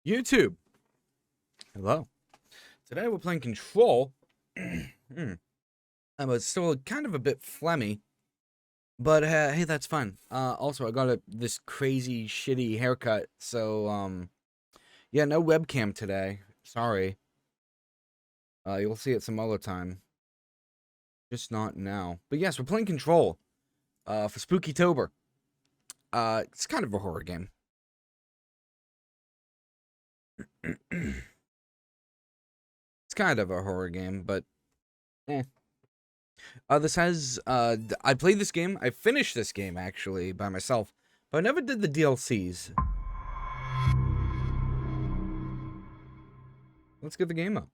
YouTube. Hello. Today we're playing Control. It's still kind of a bit phlegmy, but hey, that's fun. Also, I got this crazy shitty haircut, so yeah, no webcam today. Sorry. You'll see it some other time. Just not now. But yes, we're playing Control. For Spookytober. It's kind of a horror game. It's kind of a horror game, but this has I played this game. I finished this game actually by myself, but I never did the DLCs. Let's get the game up.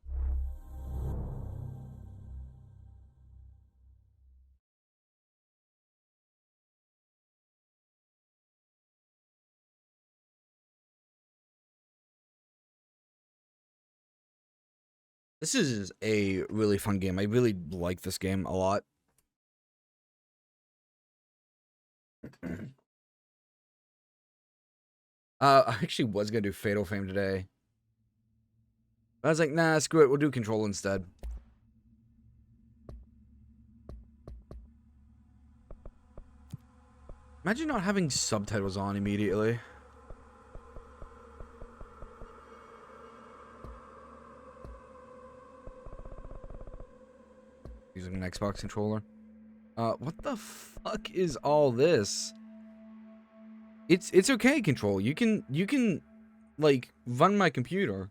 This is a really fun game. I really like this game a lot. I actually was gonna do Fatal Frame today. But I was like, nah, screw it. We'll do Control instead. Imagine not having subtitles on immediately. Using an Xbox controller. What the fuck is all this? It's okay, Control. You can like run my computer.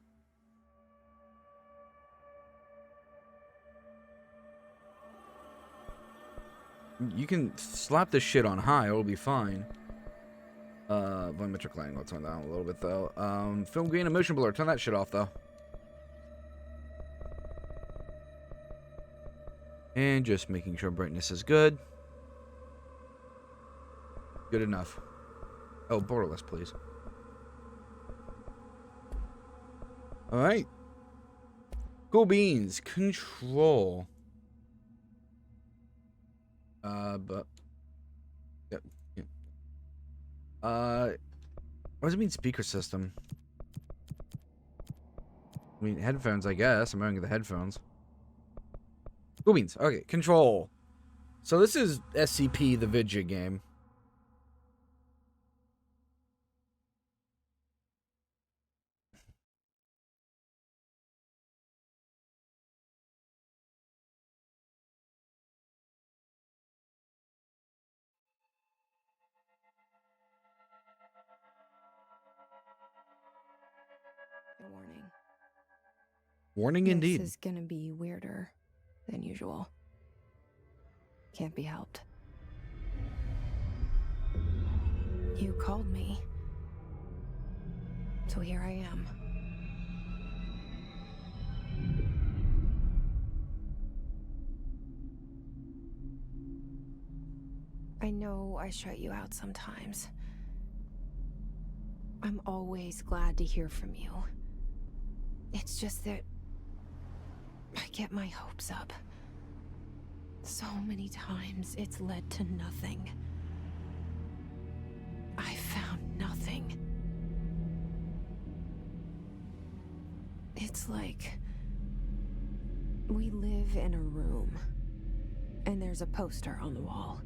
You can slap this shit on high, it'll be fine. Volumetric lighting, I'll turn down a little bit though. Film grain and motion blur, turn that shit off though. And just making sure brightness is good. Good enough. Oh, borderless, please. Alright. Cool beans. Control. But... Yep. What does it mean speaker system? I mean, headphones, I guess. I'm wearing the headphones. Cool beans. Okay, Control. So this is SCP, the video game. Warning. Warning indeed. This is gonna be weirder than usual. Can't be helped. You called me. So here I am. I know I shut you out sometimes. I'm always glad to hear from you. It's just that I get my hopes up. So many times it's led to nothing. I found nothing. It's like we live in a room and there's a poster on the wall.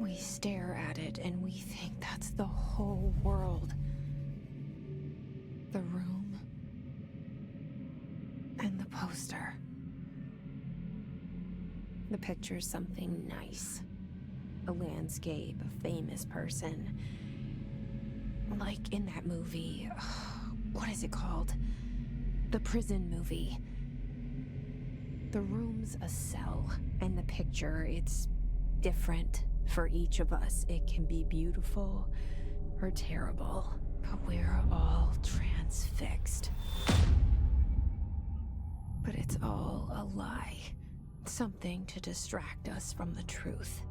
We stare at it and we think that's the whole world. The room and the poster. The picture's something nice. A landscape, a famous person. Like in that movie, what is it called? The prison movie. The room's a cell, and the picture, it's different for each of us. It can be beautiful or terrible. But we're all transfixed. But it's all a lie. Something to distract us from the truth.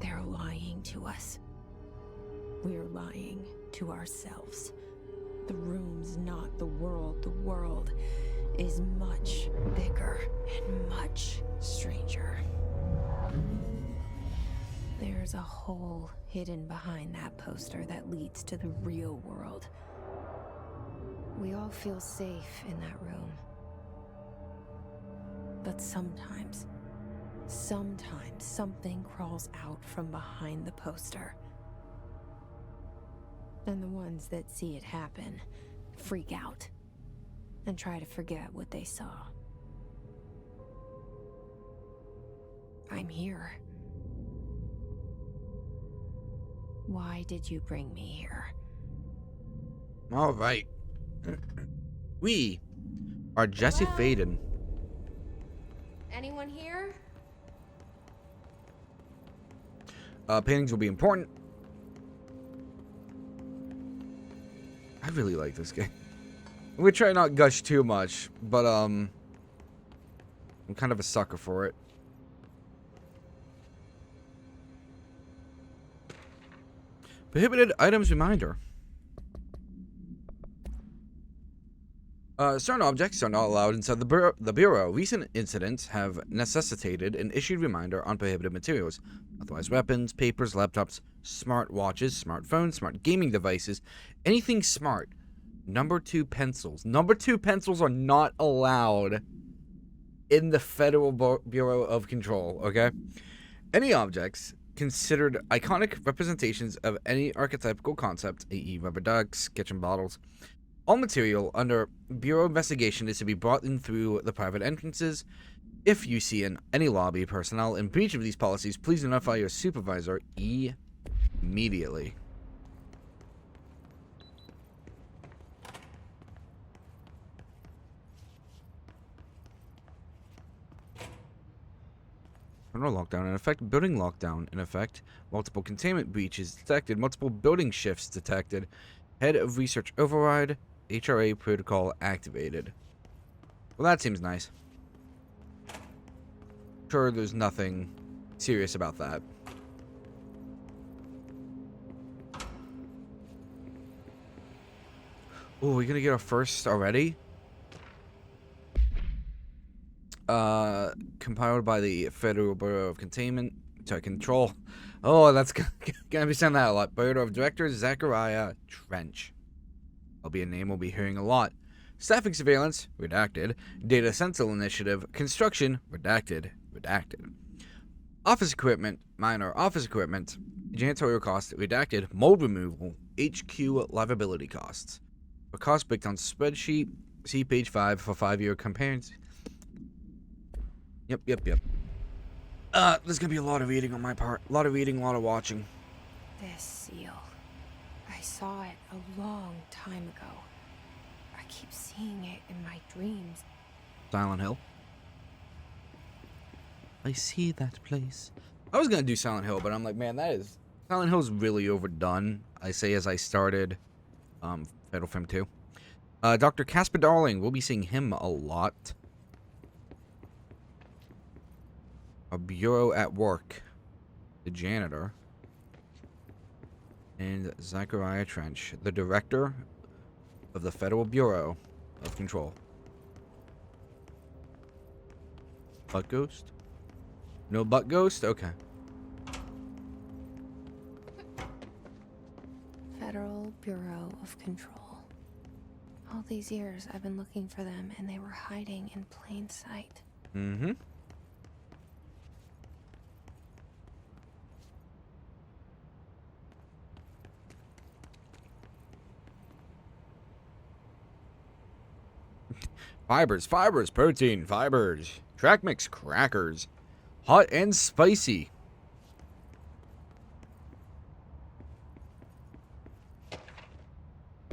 They're lying to us. We're lying to ourselves. The room's not the world. The world is much bigger and much stranger. There There's a hole hidden behind that poster that leads to the real world. We all feel safe in that room. But sometimes something crawls out from behind the poster. And the ones that see it happen freak out and try to forget what they saw. I'm here. Why did you bring me here? All right. We are Jesse Hello? Faden. Anyone here? Paintings will be important. I really like this game. We try not gush too much, but I'm kind of a sucker for it. Prohibited items reminder. Certain objects are not allowed inside the Bureau. Recent incidents have necessitated an issued reminder on prohibited materials. Authorized weapons, papers, laptops, smart watches, smartphones, smart gaming devices, anything smart. Number 2 pencils. Number 2 pencils are not allowed in the Federal Bureau of Control, okay? Any objects considered iconic representations of any archetypical concept, i.e. rubber ducks, kitchen bottles. All material under Bureau investigation is to be brought in through the private entrances. If you see any lobby personnel in breach of these policies, please notify your supervisor immediately. General lockdown in effect. Building lockdown in effect. Multiple containment breaches detected. Multiple building shifts detected. Head of research override. HRA protocol activated. Well, that seems nice. Sure, there's nothing serious about that. Oh, we're gonna get our first already? Compiled by the Federal Bureau of Control. Oh, that's gonna be saying that a lot. Board of Directors, Zachariah Trench. That'll be a name we'll be hearing a lot. Staffing surveillance, redacted. Data Sentinel Initiative, construction, redacted. Office equipment, minor office equipment. Janitorial costs, redacted. Mold removal, HQ liability costs. A cost breakdown spreadsheet. See page 5 for 5-year comparisons. Yep. There's gonna be a lot of reading on my part. A lot of reading, a lot of watching. This seal. I saw it a long time ago. I keep seeing it in my dreams. Silent Hill. I see that place. I was gonna do Silent Hill, but I'm like, man, Silent Hill's really overdone. I say as I started Fatal Frame 2. Dr. Casper Darling, we'll be seeing him a lot. A bureau at work. The janitor. And Zachariah Trench, the director of the Federal Bureau of Control. Butt ghost? No butt ghost? Okay. Federal Bureau of Control. All these years I've been looking for them and they were hiding in plain sight. Mm-hmm. Fibers, protein, fibers, track mix, crackers, hot and spicy.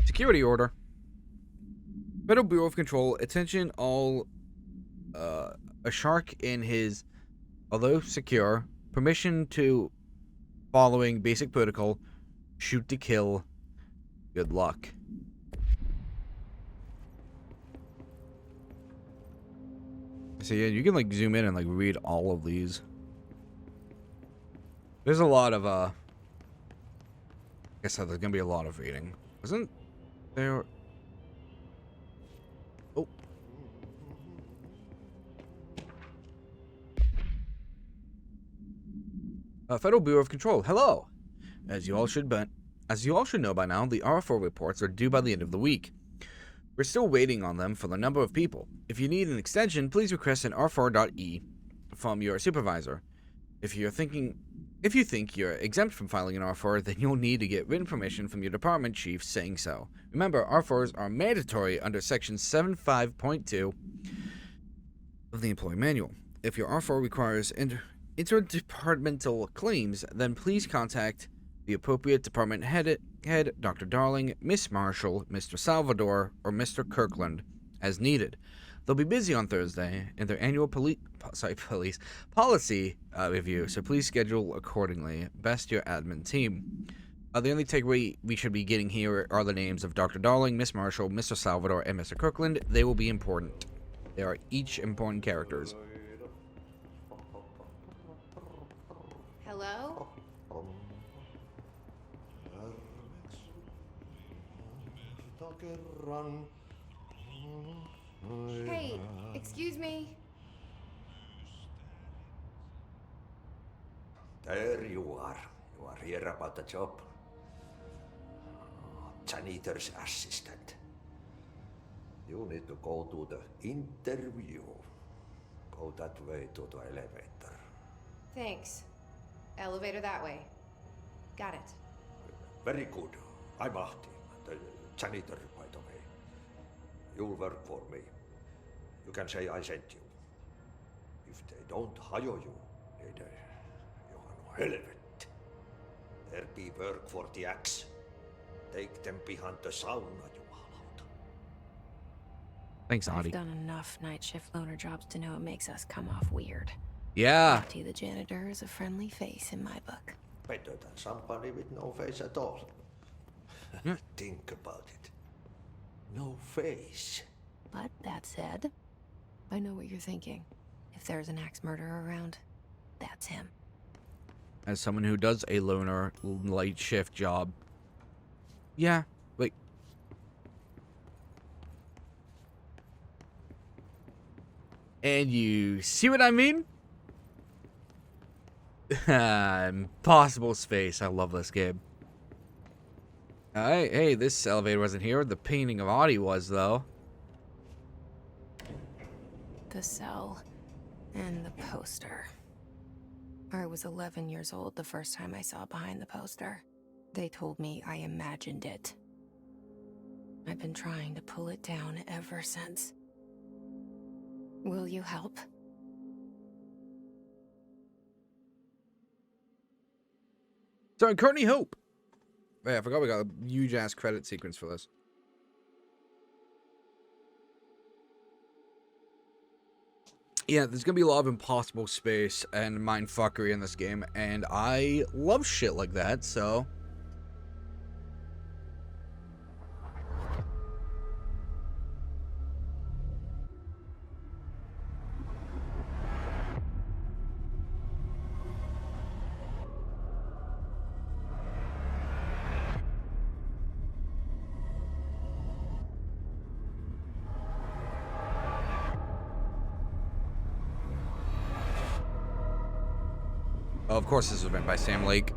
Security order. Federal Bureau of Control, attention all, a shark in his, although secure, permission to following basic protocol, shoot to kill, good luck. So yeah, you can like zoom in and like read all of these. There's a lot of like I said, there's gonna be a lot of reading. Wasn't there? Oh. Federal Bureau of Control, hello! As you all should know by now, the R4 reports are due by the end of the week. We're still waiting on them for the number of people. If you need an extension, please request an R4.E from your supervisor. If you think you're exempt from filing an R4, then you'll need to get written permission from your department chief saying so. Remember, R4s are mandatory under Section 75.2 of the Employee Manual. If your R4 requires interdepartmental claims, then please contact the appropriate department head, Dr. Darling, Miss Marshall, Mr. Salvador, or Mr. Kirkland, as needed. They'll be busy on Thursday in their annual policy review, so please schedule accordingly. Best your admin team. The only takeaway we should be getting here are the names of Dr. Darling, Miss Marshall, Mr. Salvador, and Mr. Kirkland. They will be important. They are each important characters. Hello? Hey, excuse me. There you are. You are here about the job. Janitor's assistant. You need to go to the interview. Go that way to the elevator. Thanks. Elevator that way. Got it. Very good. I'm Ahti, the janitor, by the way. You'll work for me. You can say I sent you. If they don't hire you, then you are no helvet. There be work for the axe. Take them behind the sauna, jumalauta. Thanks, Audie. I've done enough night shift loner jobs to know it makes us come off weird. Yeah. Ahti the janitor is a friendly face in my book. Better than somebody with no face at all. Think about it. No face. But that said, I know what you're thinking. If there's an axe murderer around, that's him. As someone who does a loner light shift job. Yeah, wait. And you see what I mean? Impossible space. I love this game. Alright, hey, this elevator wasn't here. The painting of Audie was, though. The cell and the poster. I was 11 years old the first time I saw behind the poster. They told me I imagined it. I've been trying to pull it down ever since. Will you help? Sorry, Courtney Hope. Wait, I forgot we got a huge ass credit sequence for this. Yeah, there's gonna be a lot of impossible space and mindfuckery in this game, and I love shit like that, so. Oh, of course this was written by Sam Lake.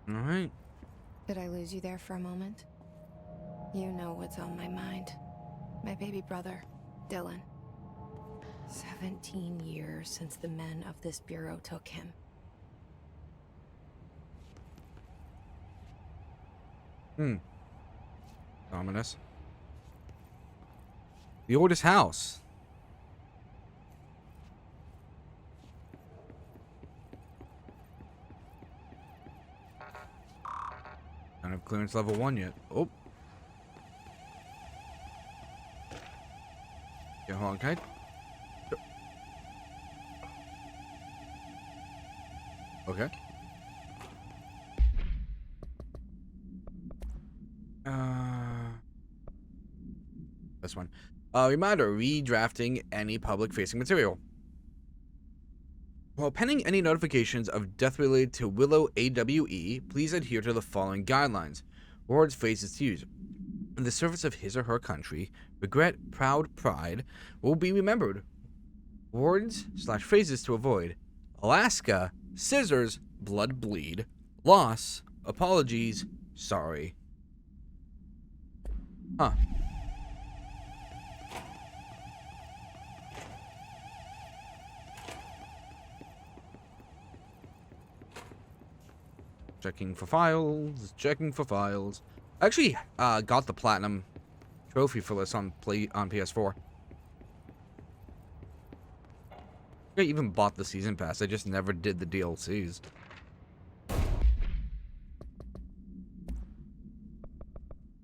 Alright. Did I lose you there for a moment? You know what's on my mind. My baby brother, Dylan. 17 years since the men of this bureau took him. Ominous. The oldest house. Don't have clearance level 1 yet. Oh. Yeah, hold on, can I? Okay. This one. Reminder, redrafting any public-facing material. While pending any notifications of death related to Willow AWE, please adhere to the following guidelines. Words, phrases to use. In the service of his or her country, regret, proud, pride will be remembered. Words/phrases to avoid. Alaska, scissors, blood bleed. Loss, apologies, sorry. Huh. Checking for files. I actually got the platinum trophy for this on PS4. I even bought the season pass. I just never did the DLCs.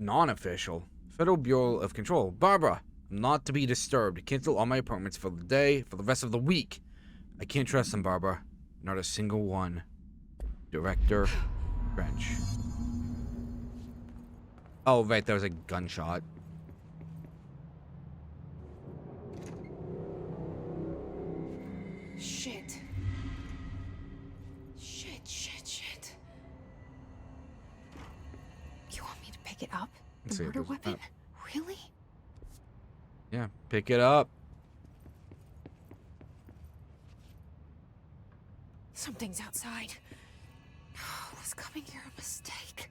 Non-official. Federal Bureau of Control. Barbara, I'm not to be disturbed. Cancel all my appointments for the day, for the rest of the week. I can't trust them, Barbara. Not a single one. Director French. Oh, right, there was a gunshot. Shit. Shit. You want me to pick it up? Let's The see if murder there's- weapon? Really? Yeah, pick it up. Something's outside. Was coming here a mistake?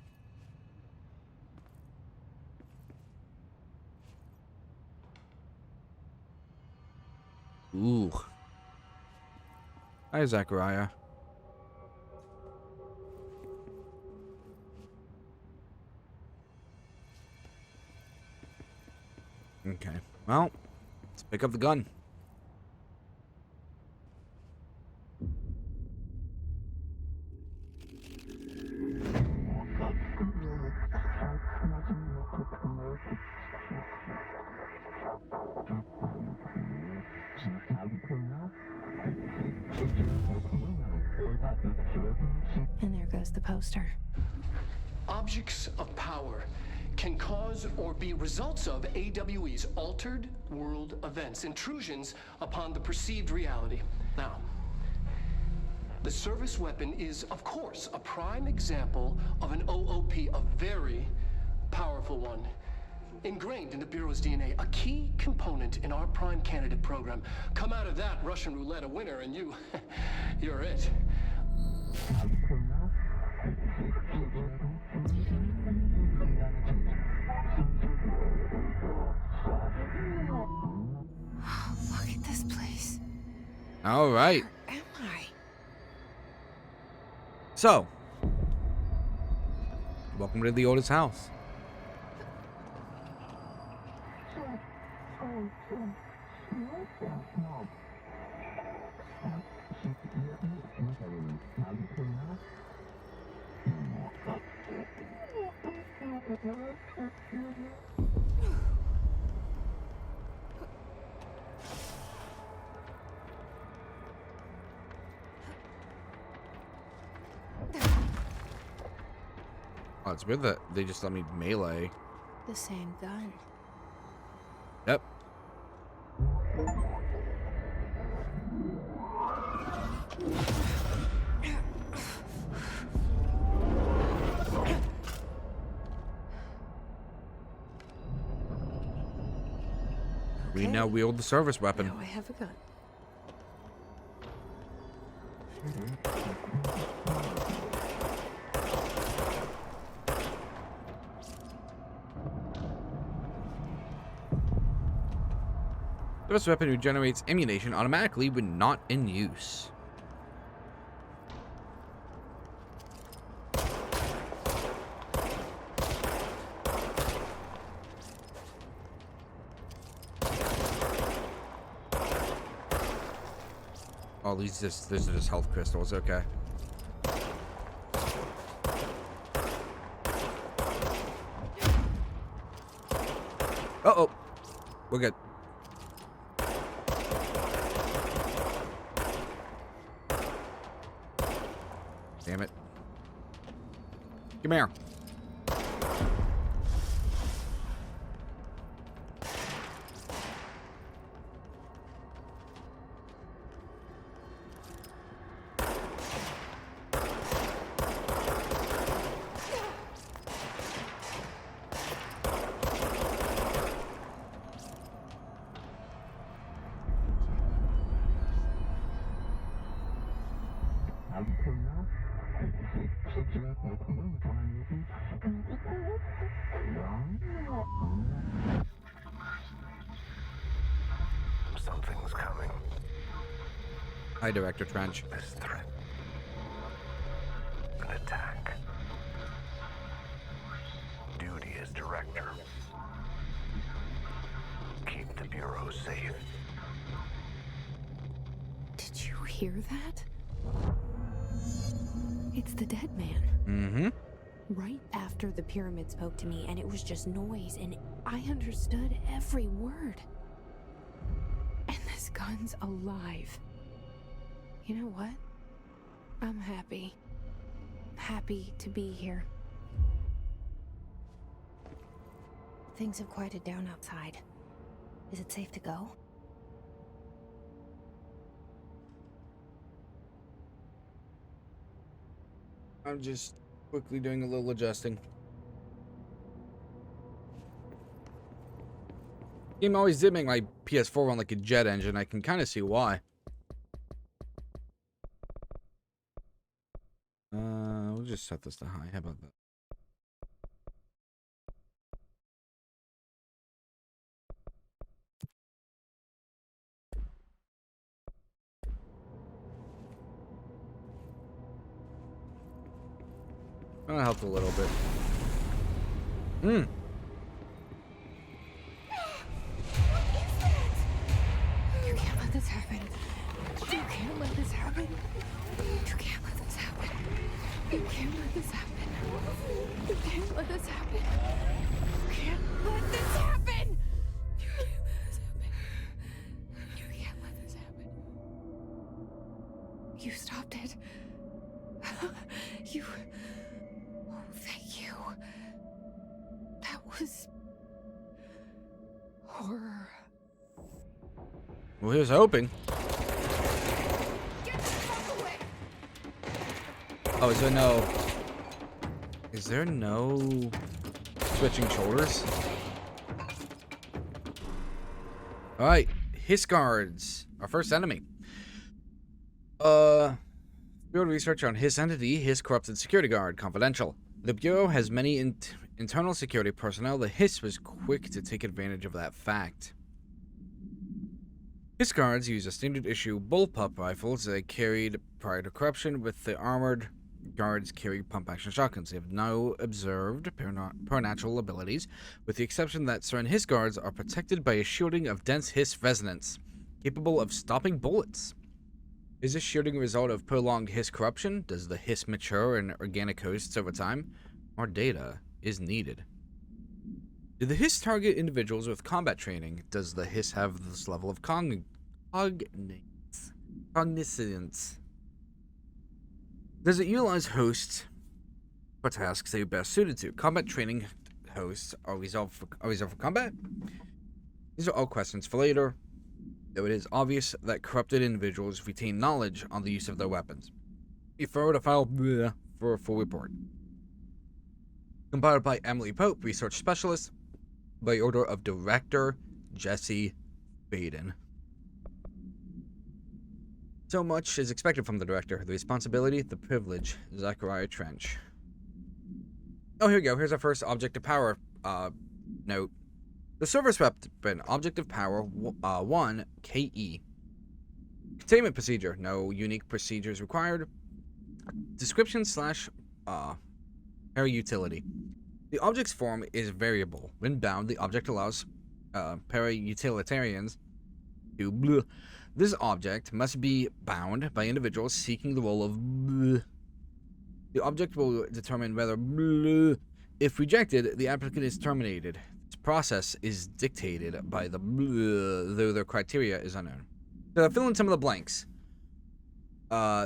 Ooh. Hi, Zachariah. Okay. Well, let's pick up the gun. And there goes the poster. Objects of power can cause or be results of AWE's altered world events, intrusions upon the perceived reality. Now, the service weapon is, of course, a prime example of an OOP, a very powerful one. Ingrained in the Bureau's DNA, a key component in our prime candidate program. Come out of that Russian roulette a winner and you're it. Look at this place. All right. Where am I? So, welcome to the oldest house. Oh, it's weird that they just let me melee. The same gun. Yep. We now wield the service weapon. Now I have a gun. Service weapon regenerates ammunition automatically when not in use. Oh, these are just health crystals. Okay. Uh-oh. We're good. Damn it. Come here. Hi, Director Trench. This threat. An attack. Duty as director. Keep the Bureau safe. Did you hear that? It's the dead man. Mm-hmm. Right after the pyramid spoke to me, and it was just noise, and I understood every word. And this gun's alive. You know what? I'm happy. Happy to be here. Things have quieted down outside. Is it safe to go? I'm just quickly doing a little adjusting. Game always did make my PS4 run like a jet engine. I can kind of see why. We'll just set this to high. How about that? That helped a little bit. Hmm. You can't let this happen. You can't let this happen. You can't let this happen. You can't let this happen. You can't let this happen. You can't let this happen. You can't let this happen. You can't let this happen. You stopped it. You... Oh, thank you. That was... horror. Well, here's hoping. Get the fuck away! Oh, is there no switching shoulders? Alright, Hiss guards. Our first enemy. Bureau research on Hiss entity, Hiss corrupted security guard, confidential. The Bureau has many internal security personnel. The Hiss was quick to take advantage of that fact. Hiss guards use a standard issue bullpup rifles they carried prior to corruption, with the armored guards carry pump action shotguns. They have no observed supernatural abilities, with the exception that certain Hiss guards are protected by a shielding of dense Hiss resonance, capable of stopping bullets. Is this shielding a result of prolonged Hiss corruption? Does the Hiss mature in organic hosts over time? More data is needed. Do the Hiss target individuals with combat training? Does the Hiss have this level of cognizance? Does it utilize hosts for tasks they are best suited to? Combat training hosts are reserved for combat? These are all questions for later, though it is obvious that corrupted individuals retain knowledge on the use of their weapons. Refer to file for a full report. Compiled by Emily Pope, research specialist, by order of Director Jesse Baden. So much is expected from the director. The responsibility, the privilege, Zachariah Trench. Oh, here we go. Here's our first object of power note. The service weapon, object of power 1 KE. Containment procedure, no unique procedures required. Description / para-utility. The object's form is variable. When bound, the object allows para-utilitarians to This object must be bound by individuals seeking the role of The object will determine whether if rejected, the applicant is terminated. This process is dictated by though their criteria is unknown. So fill in some of the blanks.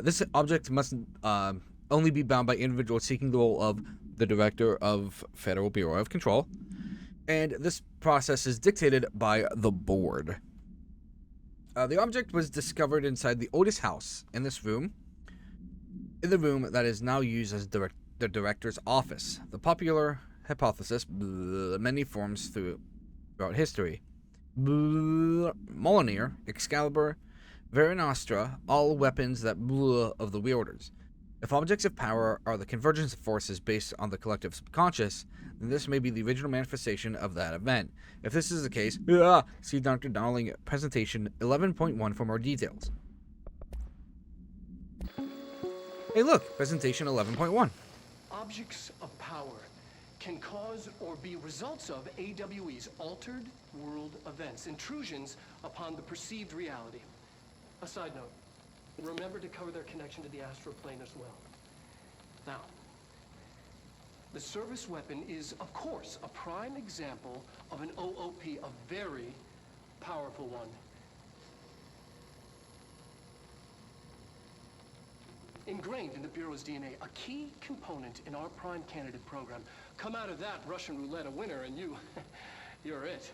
This object must only be bound by individuals seeking the role of the Director of Federal Bureau of Control, and this process is dictated by the board. The object was discovered inside the oldest house in this room, in the room that is now used as the director's office. The popular hypothesis, many forms throughout history. Mjolnir, Excalibur, Verenostra, all weapons that of the wielders. If objects of power are the convergence of forces based on the collective subconscious, then this may be the original manifestation of that event. If this is the case, see Dr. Darling presentation 11.1 for more details. Hey, look, presentation 11.1. Objects of power can cause or be results of AWE's altered world events, intrusions upon the perceived reality. A side note, remember to cover their connection to the astral plane as well. Now, the service weapon is, of course, a prime example of an OOP, a very powerful one. Ingrained in the Bureau's DNA, a key component in our prime candidate program. Come out of that Russian roulette a winner and you're it.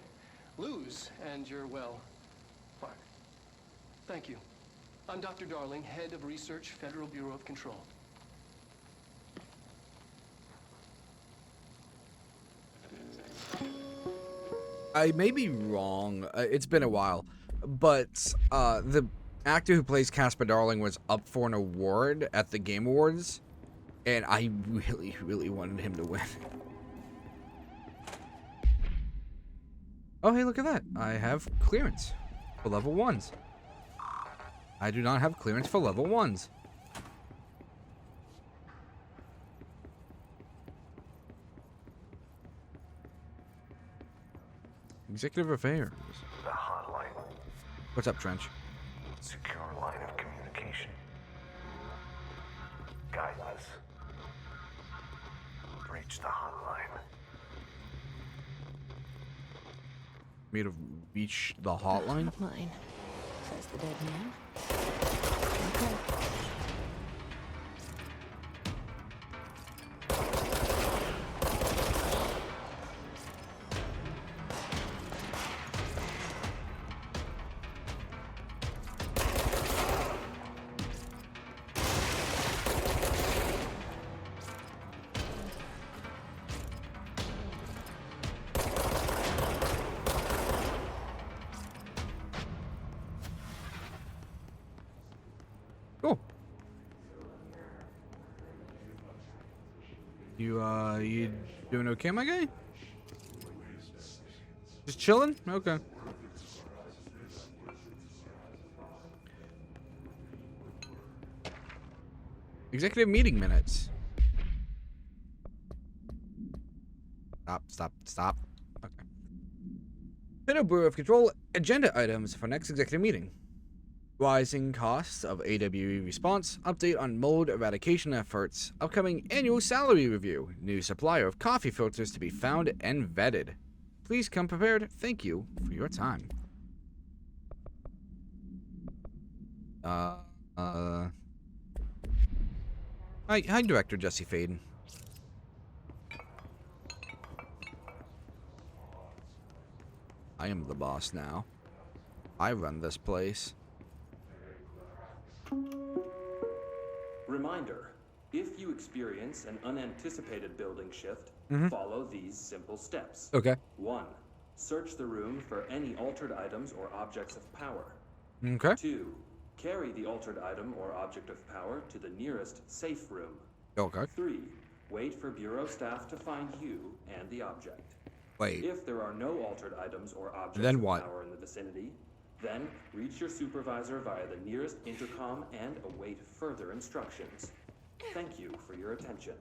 Lose and you're, well, fired. Thank you. I'm Dr. Darling, Head of Research, Federal Bureau of Control. I may be wrong. It's been a while, but the actor who plays Casper Darling was up for an award at the Game Awards, and I really, really wanted him to win. Oh, hey, look at that. I have clearance for level 1s. I do not have clearance for level 1s. Executive Affairs. The hotline. What's up, Trench? Secure line of communication. Guidance. Reach the hotline. Me to reach the hotline? Hotline, says the dead man. Okay. Cool. You doing okay, my guy? Just chilling? Okay. Executive meeting minutes. Stop. Okay. Federal Bureau of Control agenda items for next executive meeting. Rising costs of AWE response, update on mold eradication efforts, upcoming annual salary review, new supplier of coffee filters to be found and vetted. Please come prepared. Thank you for your time. Hi, Director Jesse Faden. I am the boss now. I run this place. Reminder, if you experience an unanticipated building shift, follow these simple steps. Okay. 1. Search the room for any altered items or objects of power. Okay. 2. Carry the altered item or object of power to the nearest safe room. Okay. 3. Wait for Bureau staff to find you and the object. Wait. If there are no altered items or objects Then of what? power in the vicinity, then reach your supervisor via the nearest intercom and await further instructions. Thank you for your attention.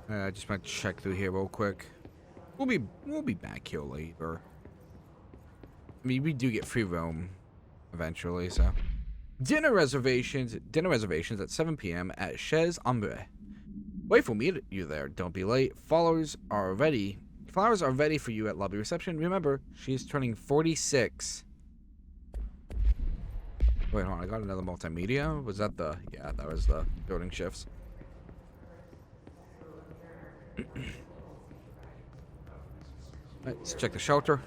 I just want to check through here real quick. We'll be back here later. I mean, we do get free roam eventually, so. Dinner reservations at 7 p.m. at Chez Ombre. Wait for me you there. Don't be late. Flowers are ready for you at lobby reception. Remember, she's turning 46. Wait, hold on. I got another multimedia. Was that the? Yeah, that was the building shifts. Let's check the shelter.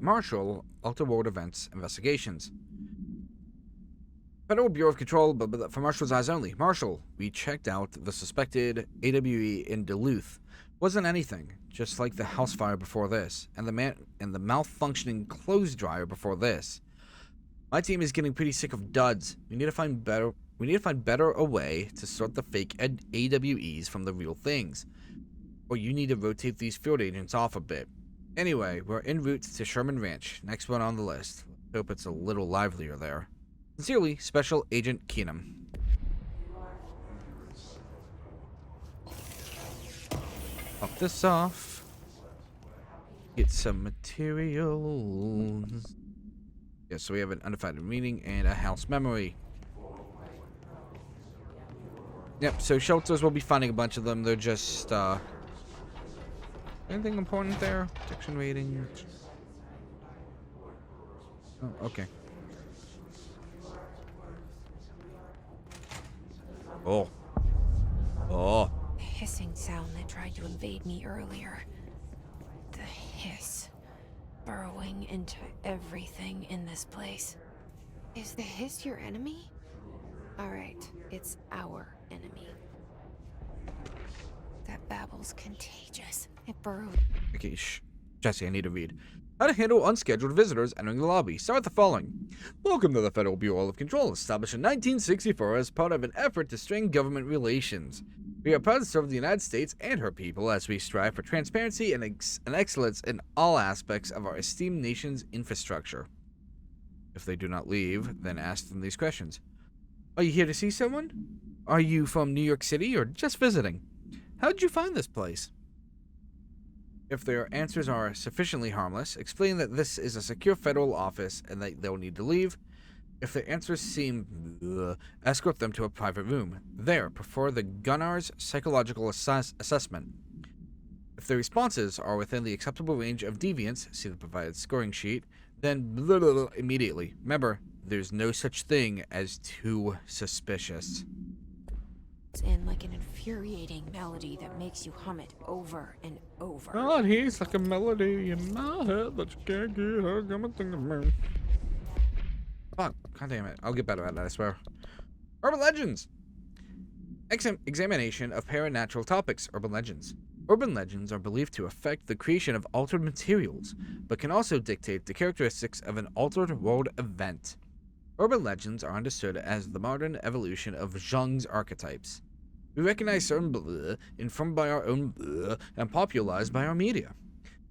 Marshall, Ultra-World Events Investigations. Federal Bureau of Control, but for Marshall's eyes only. Marshall, we checked out the suspected AWE in Duluth. Wasn't anything, just like the house fire before this, and the malfunctioning clothes dryer before this. My team is getting pretty sick of duds. We need to find better a way to sort the fake AWEs from the real things. Or you need to rotate these field agents off a bit. Anyway, we're en route to Sherman Ranch, next one on the list. Hope it's a little livelier there. Sincerely, Special Agent Keenum. Pop this off. Get some materials. Yeah, so we have an undefined meaning and a house memory. Yep, so shelters, we'll be finding a bunch of them. They're just, anything important there? Protection rating. Oh, okay. Oh. Oh. The hissing sound that tried to invade me earlier. The hiss. Burrowing into everything in this place. Is the hiss your enemy? Alright, it's our enemy. That babble's contagious. It burrows. Okay, shh. Jesse, I need to read. How to handle unscheduled visitors entering the lobby. Start the following. Welcome to the Federal Bureau of Control, established in 1964 as part of an effort to strain government relations. We are proud to serve the United States and her people as we strive for transparency and excellence in all aspects of our esteemed nation's infrastructure. If they do not leave, then ask them these questions. Are you here to see someone? Are you from New York City or just visiting? How did you find this place? If their answers are sufficiently harmless, explain that this is a secure federal office and that they'll need to leave. If their answers seem escort them to a private room. There, perform the Gunnar's psychological assessment. If the responses are within the acceptable range of deviance, see the provided scoring sheet, then immediately. Remember, there's no such thing as too suspicious. In like an infuriating melody that makes you hum it over and over. God, he's like a melody in my head that you can't get her coming thing to me. Fuck, god damn it. I'll get better at that, I swear. Urban legends. Examination of paranatural topics. Urban legends. Urban legends are believed to affect the creation of altered materials, but can also dictate the characteristics of an altered world event. Urban legends are understood as the modern evolution of Jung's archetypes. We recognize certain informed by our own and popularized by our media.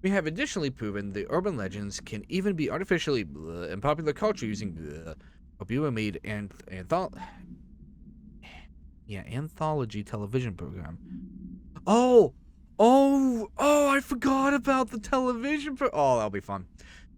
We have additionally proven the urban legends can even be artificially in popular culture using a Bureau-made anthology television program. Oh, I forgot about the television oh, that'll be fun.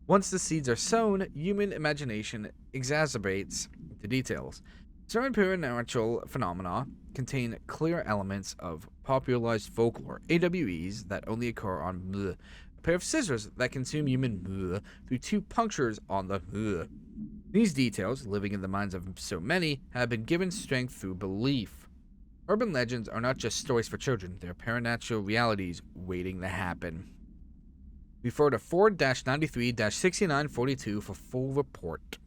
Once the seeds are sown, human imagination exacerbates the details. Certain supernatural phenomena contain clear elements of popularized folklore, AWEs that only occur on a pair of scissors that consume human through two punctures on the These details, living in the minds of so many, have been given strength through belief. Urban legends are not just stories for children, they're paranatural realities waiting to happen. Refer to 4-93-6942 for full report.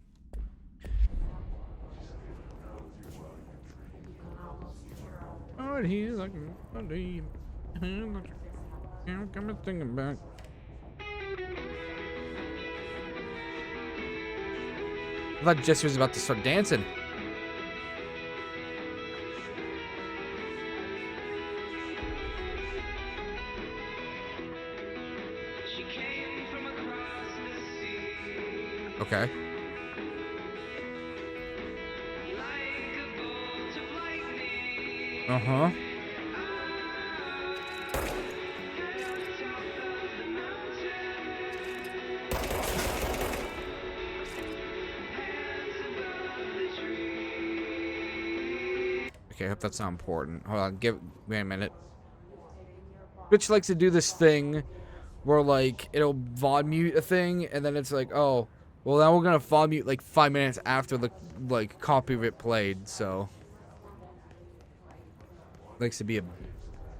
Oh, he's like I'm thinking back. I thought Jesse was about to start dancing. Okay. Uh-huh. Okay, I hope that's not important. Hold on, wait a minute. Bitch likes to do this thing where, like, it'll VOD mute a thing, and then it's like, oh, well, now we're gonna VOD mute, like, 5 minutes after the, like, copyright played, so. Likes to be a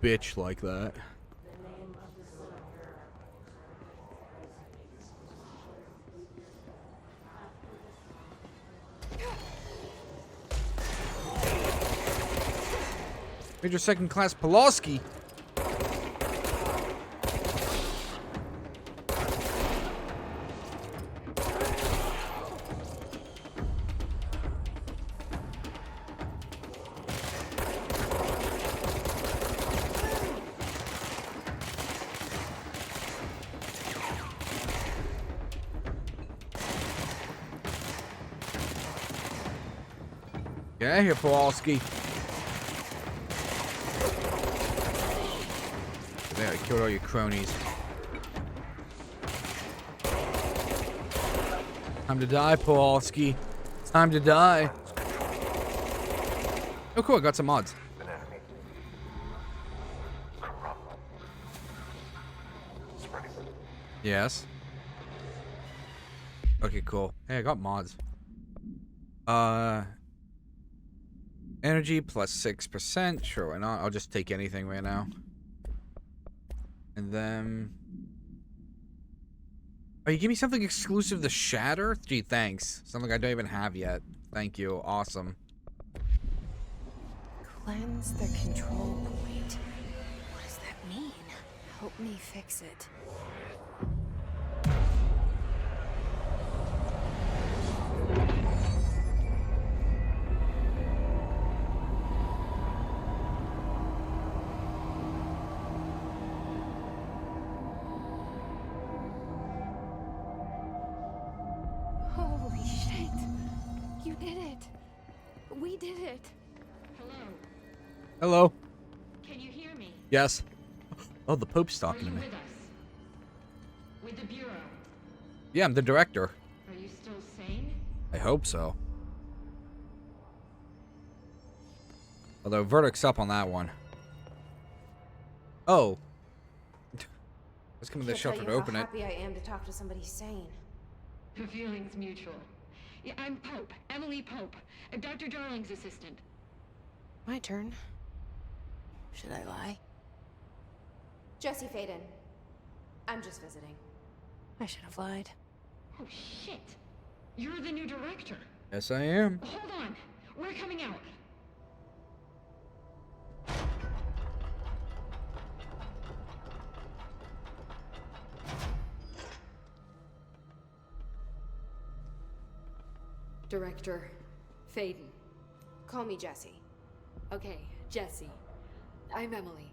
bitch like that. Major second class Pulaski. Get out of here, Kowalski. There, I killed all your cronies. Time to die, Kowalski. Time to die. Oh, cool. I got some mods. An enemy. Corrupt. Spreading. Yes. Okay, cool. Hey, I got mods. Energy plus 6%. Sure, why not? I'll just take anything right now. And then... Oh, you give me something exclusive to Shatter? Gee, thanks. Something I don't even have yet. Thank you. Awesome. Cleanse the control point. What does that mean? Help me fix it. Holy shit. You did it. We did it. Hello, Hello. can you hear me? Yes. Oh, the Pope's Are talking you to me. with us? With the Bureau? Yeah, I'm the director. Are you still sane? I hope so. Although, verdict's up on that one. Oh. Let's come to the Can't shelter tell to you open how it. happy I am to talk to somebody sane. The feeling's mutual. Yeah, I'm Pope, Emily Pope, Dr. Darling's assistant. My turn. Should I lie? Jesse Faden. I'm just visiting. I should have lied. Oh shit! You're the new director. Yes, I am. Hold on, we're coming out. Director Faden. Call me Jesse. Okay, Jesse. I'm Emily.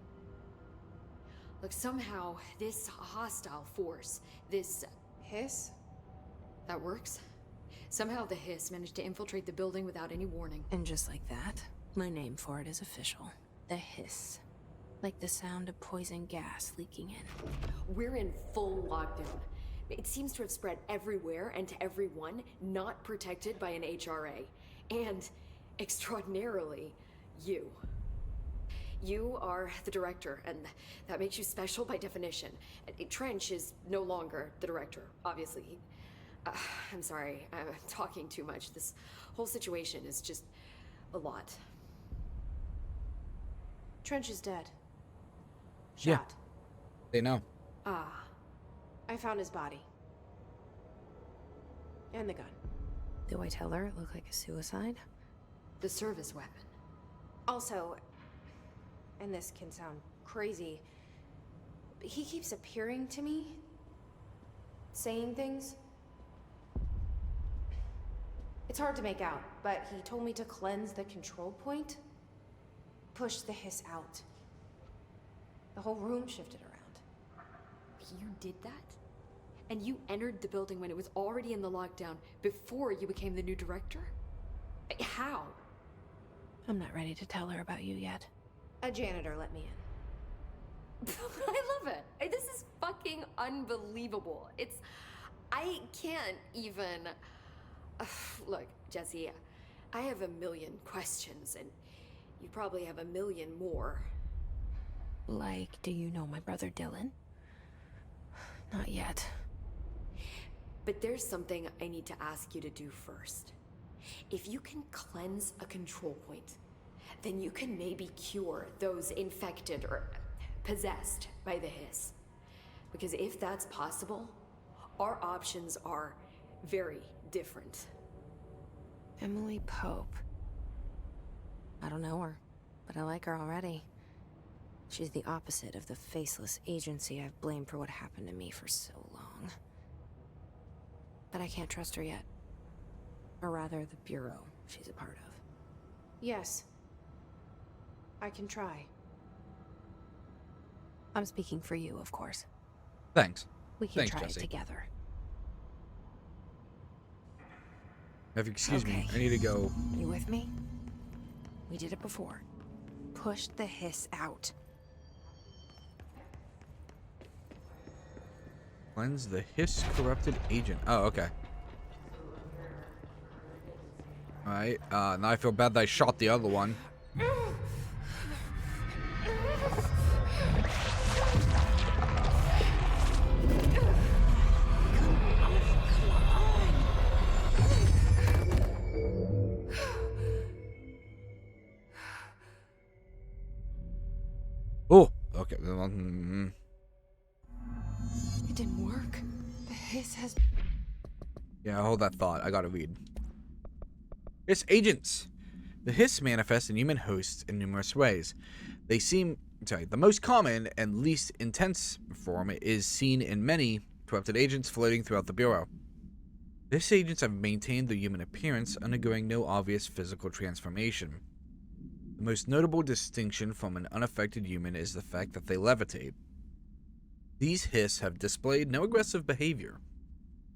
Look, somehow this hostile force, this Hiss? that works. Somehow the hiss managed to infiltrate the building without any warning. And just like that, my name for it is official. The hiss. Like the sound of poison gas leaking in. We're in full lockdown. It seems to have spread everywhere and to everyone not protected by an HRA. And, extraordinarily, you. You are the director, and that makes you special by definition. Trench is no longer the director, obviously. I'm sorry, I'm talking too much. This whole situation is just a lot. Trench is dead. Yeah. Shot. They know. Ah. I found his body. And the gun. Do I tell her it looked like a suicide? The service weapon. Also, and this can sound crazy, but he keeps appearing to me, saying things. It's hard to make out, but he told me to cleanse the control point, push the hiss out. The whole room shifted around. You did that? And you entered the building when it was already in the lockdown before you became the new director? How? I'm not ready to tell her about you yet. A janitor let me in. I love it. This is fucking unbelievable. I can't even... Look, Jesse, I have a million questions, and you probably have a million more. Like, do you know my brother Dylan? Not yet. But there's something I need to ask you to do first. If you can cleanse a control point, then you can maybe cure those infected or possessed by the hiss. Because if that's possible, our options are very different. Emily Pope. I don't know her, but I like her already. She's the opposite of the faceless agency I've blamed for what happened to me for so long. But I can't trust her yet. Or rather, the Bureau she's a part of. Yes. I can try. I'm speaking for you, of course. Thanks. We can Thanks, try Jesse. it together. If you excuse me, Okay. I need to go. You with me? We did it before. Pushed the hiss out. Cleanse the hiss corrupted agent. Oh, okay. Alright, now I feel bad that I shot the other one. Oh, okay. It didn't work. The hiss has... Yeah, hold that thought. I gotta read. Hiss agents. The hiss manifests in human hosts in numerous ways. The most common and least intense form is seen in many corrupted agents floating throughout the Bureau. Hiss agents have maintained their human appearance, undergoing no obvious physical transformation. The most notable distinction from an unaffected human is the fact that they levitate. These hiss have displayed no aggressive behavior.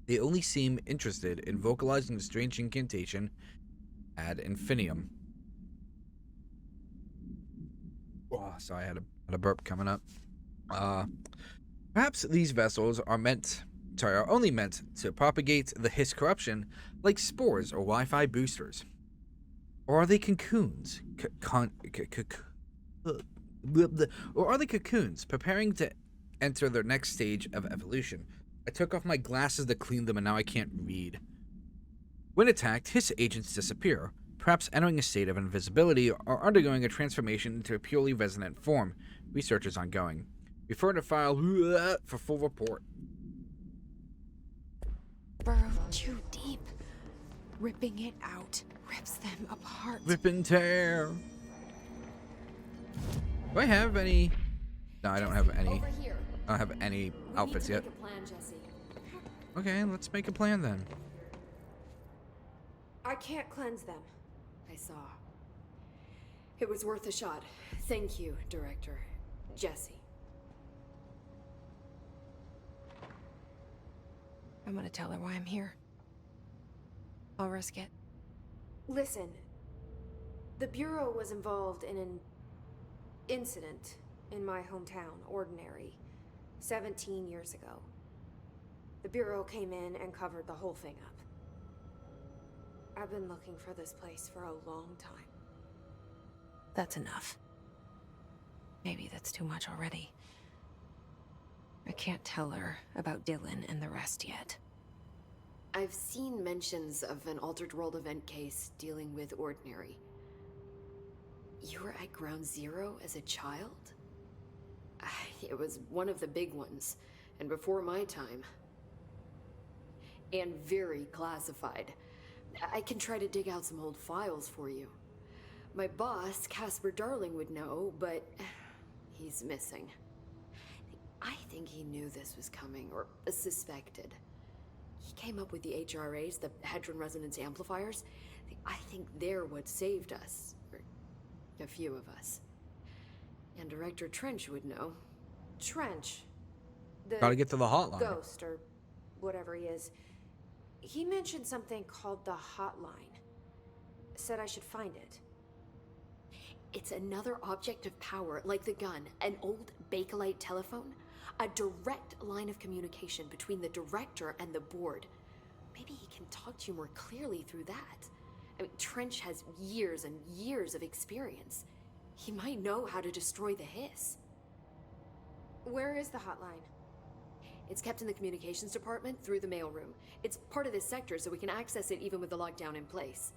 They only seem interested in vocalizing the strange incantation ad infinitum. Oh, sorry, I had a burp coming up. Perhaps these vessels are only meant to propagate the hiss corruption like spores or Wi-Fi boosters. Or are they cocoons? Or are they cocoons preparing to enter their next stage of evolution? I took off my glasses to clean them and now I can't read. When attacked, hiss agents disappear, perhaps entering a state of invisibility or undergoing a transformation into a purely resonant form. Research is ongoing. Refer to file for full report. burrowed too deep. Ripping it out rips them apart. Rip and tear. Do I have any? No, I don't have any. Over here. I don't have any outfits yet. Make a plan, Jesse. Okay, let's make a plan then. I can't cleanse them. I saw. It was worth a shot. Thank you, Director. Jesse. I'm gonna tell her why I'm here. I'll risk it. Listen, the Bureau was involved in an incident in my hometown, Ordinary, 17 years ago. The Bureau came in and covered the whole thing up. I've been looking for this place for a long time. That's enough. Maybe that's too much already. I can't tell her about Dylan and the rest yet. I've seen mentions of an Altered World event case dealing with Ordinary. You were at Ground Zero as a child? It was one of the big ones, and before my time. And very classified. I can try to dig out some old files for you. My boss, Casper Darling, would know, but he's missing. I think he knew this was coming, or suspected. He came up with the HRAs, the Hadron Resonance Amplifiers. I think they're what saved us. Or a few of us. And Director Trench would know. Trench. The Gotta get to the hotline. ghost, or whatever he is. He mentioned something called the hotline. Said I should find it. It's another object of power, like the gun, an old Bakelite telephone. A direct line of communication between the director and the board. Maybe he can talk to you more clearly through that. I mean, Trench has years and years of experience. He might know how to destroy the hiss. Where is the hotline? It's kept in the communications department through the mailroom. It's part of this sector, so we can access it even with the lockdown in place.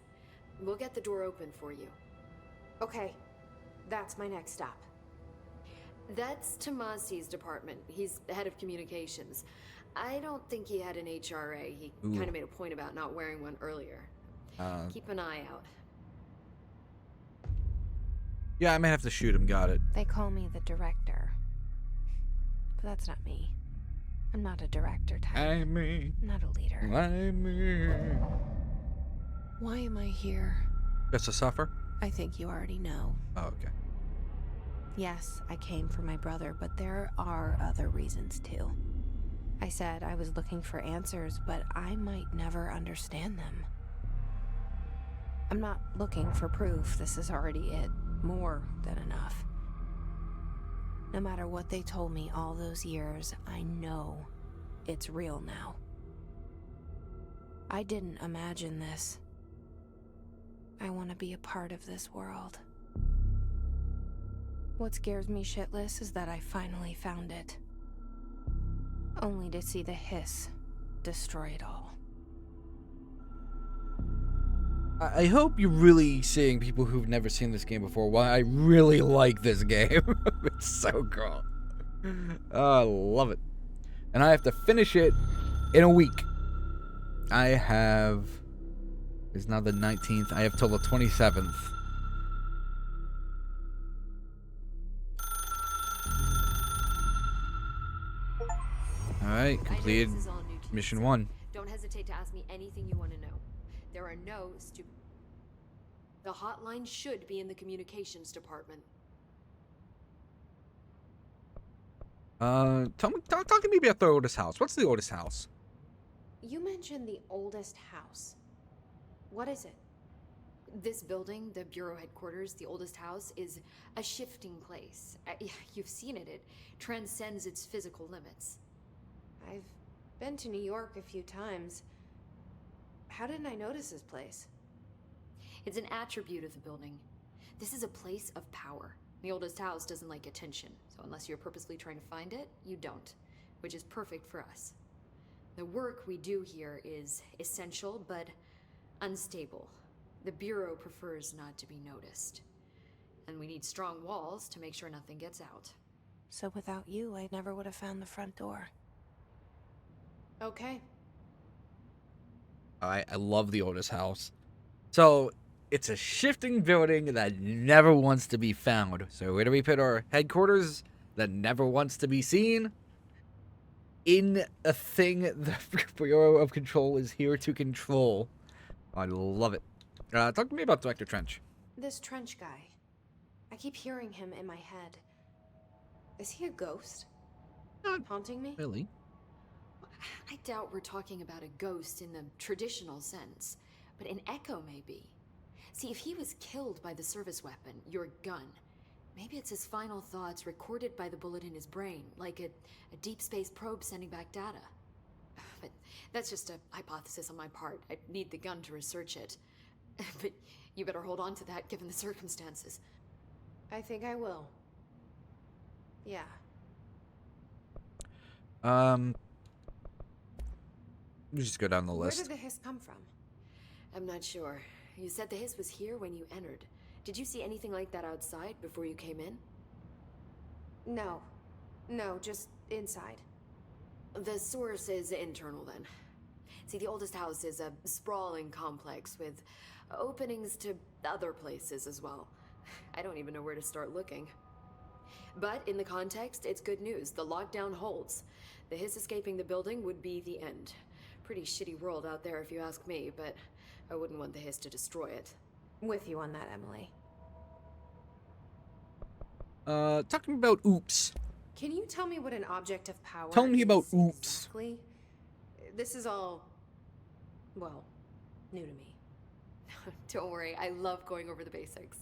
We'll get the door open for you. Okay, that's my next stop. That's Tomasi's department. He's head of communications. I don't think he had an HRA. He kind of made a point about not wearing one earlier. Keep an eye out. Yeah, I may have to shoot him. Got it. They call me the director. But that's not me. I'm not a director type. I'm me. I'm not a leader. I'm me. Why am I here? Just to suffer? I think you already know. Oh, okay. Yes, I came for my brother, but there are other reasons too. I said I was looking for answers, but I might never understand them. I'm not looking for proof. This is already it. More than enough. No matter what they told me all those years, I know it's real now. I didn't imagine this. I want to be a part of this world. What scares me shitless is that I finally found it. Only to see the hiss destroy it all. I hope you're really seeing people who've never seen this game before why I really like this game. It's so cool. Oh, I love it. And I have to finish it in a week. I have... It's now the 19th. I have till the 27th. Alright, completed mission 1. Don't hesitate to ask me anything you want to know. There are no stupid... The hotline should be in the communications department. Talk to me about the oldest house. What's the oldest house? You mentioned the oldest house. What is it? This building, the Bureau headquarters, the oldest house, is a shifting place. You've seen it. It transcends its physical limits. I've been to New York a few times. How didn't I notice this place? It's an attribute of the building. This is a place of power. The oldest house doesn't like attention, so unless you're purposely trying to find it, you don't, which is perfect for us. The work we do here is essential, but unstable. The Bureau prefers not to be noticed. And we need strong walls to make sure nothing gets out. So without you, I never would have found the front door. Okay. I love the oldest house. So, it's a shifting building that never wants to be found. So where do we put our headquarters that never wants to be seen? In a thing the Bureau of Control is here to control. I love it. Talk to me about Director Trench. This Trench guy. I keep hearing him in my head. Is he a ghost? Haunting me? Really? I doubt we're talking about a ghost in the traditional sense, but an echo maybe. See, if he was killed by the service weapon, your gun, maybe it's his final thoughts recorded by the bullet in his brain, like a deep space probe sending back data. But that's just a hypothesis on my part. I need the gun to research it. But you better hold on to that given the circumstances. I think I will. Yeah. Let me just go down the Where list. did the hiss come from? I'm not sure. You said the hiss was here when you entered. Did you see anything like that outside before you came in? No. No, just inside. The source is internal then. See, the oldest house is a sprawling complex with openings to other places as well. I don't even know where to start looking. But in the context, it's good news. The lockdown holds. The hiss escaping the building would be the end. Pretty shitty world out there if you ask me, but I wouldn't want the hiss to destroy it. With you on that, Emily. Talking about oops. Can you tell me what an object of power Tell me about is oops. exactly? This is all, well, new to me. Don't worry, I love going over the basics.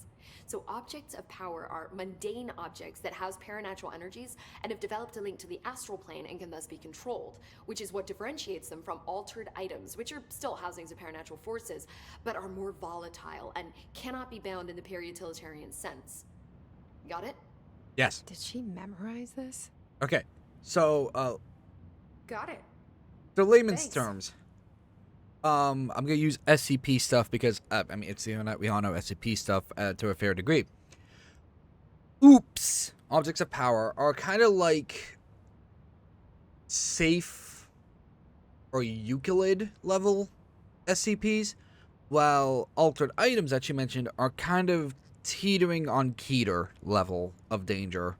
So objects of power are mundane objects that house paranatural energies and have developed a link to the astral plane and can thus be controlled, which is what differentiates them from altered items, which are still housings of paranatural forces, but are more volatile and cannot be bound in the peri-utilitarian sense. Got it? Yes. Did she memorize this? Okay. So, Got it. the layman's Thanks. terms. I'm gonna use SCP stuff because I mean it's the internet. We all know SCP stuff to a fair degree. Oops, objects of power are kind of like safe or Euclid level SCPs, while altered items that you mentioned are kind of teetering on Keter level of danger.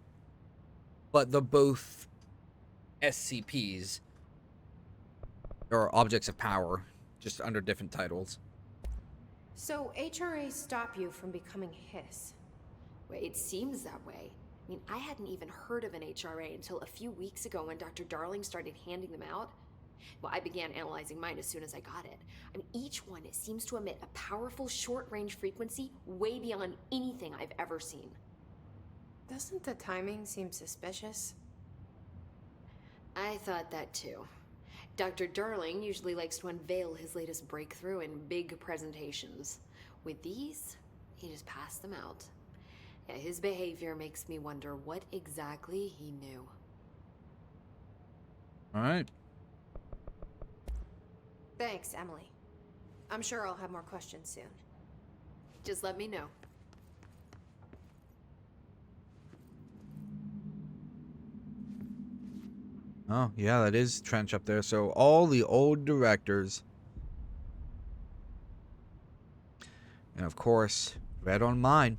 But they're both SCPs or objects of power. Just under different titles. So HRA stop you from becoming hiss. Well, it seems that way. I mean, I hadn't even heard of an HRA until a few weeks ago when Dr. Darling started handing them out. Well, I began analyzing mine as soon as I got it. I mean, each one seems to emit a powerful short-range frequency way beyond anything I've ever seen. Doesn't the timing seem suspicious? I thought that too. Dr. Darling usually likes to unveil his latest breakthrough in big presentations. With these, he just passed them out. Yeah, his behavior makes me wonder what exactly he knew. All right. Thanks, Emily. I'm sure I'll have more questions soon. Just let me know. Oh, yeah, that is Trench up there. So all the old directors. And of course, red on mine.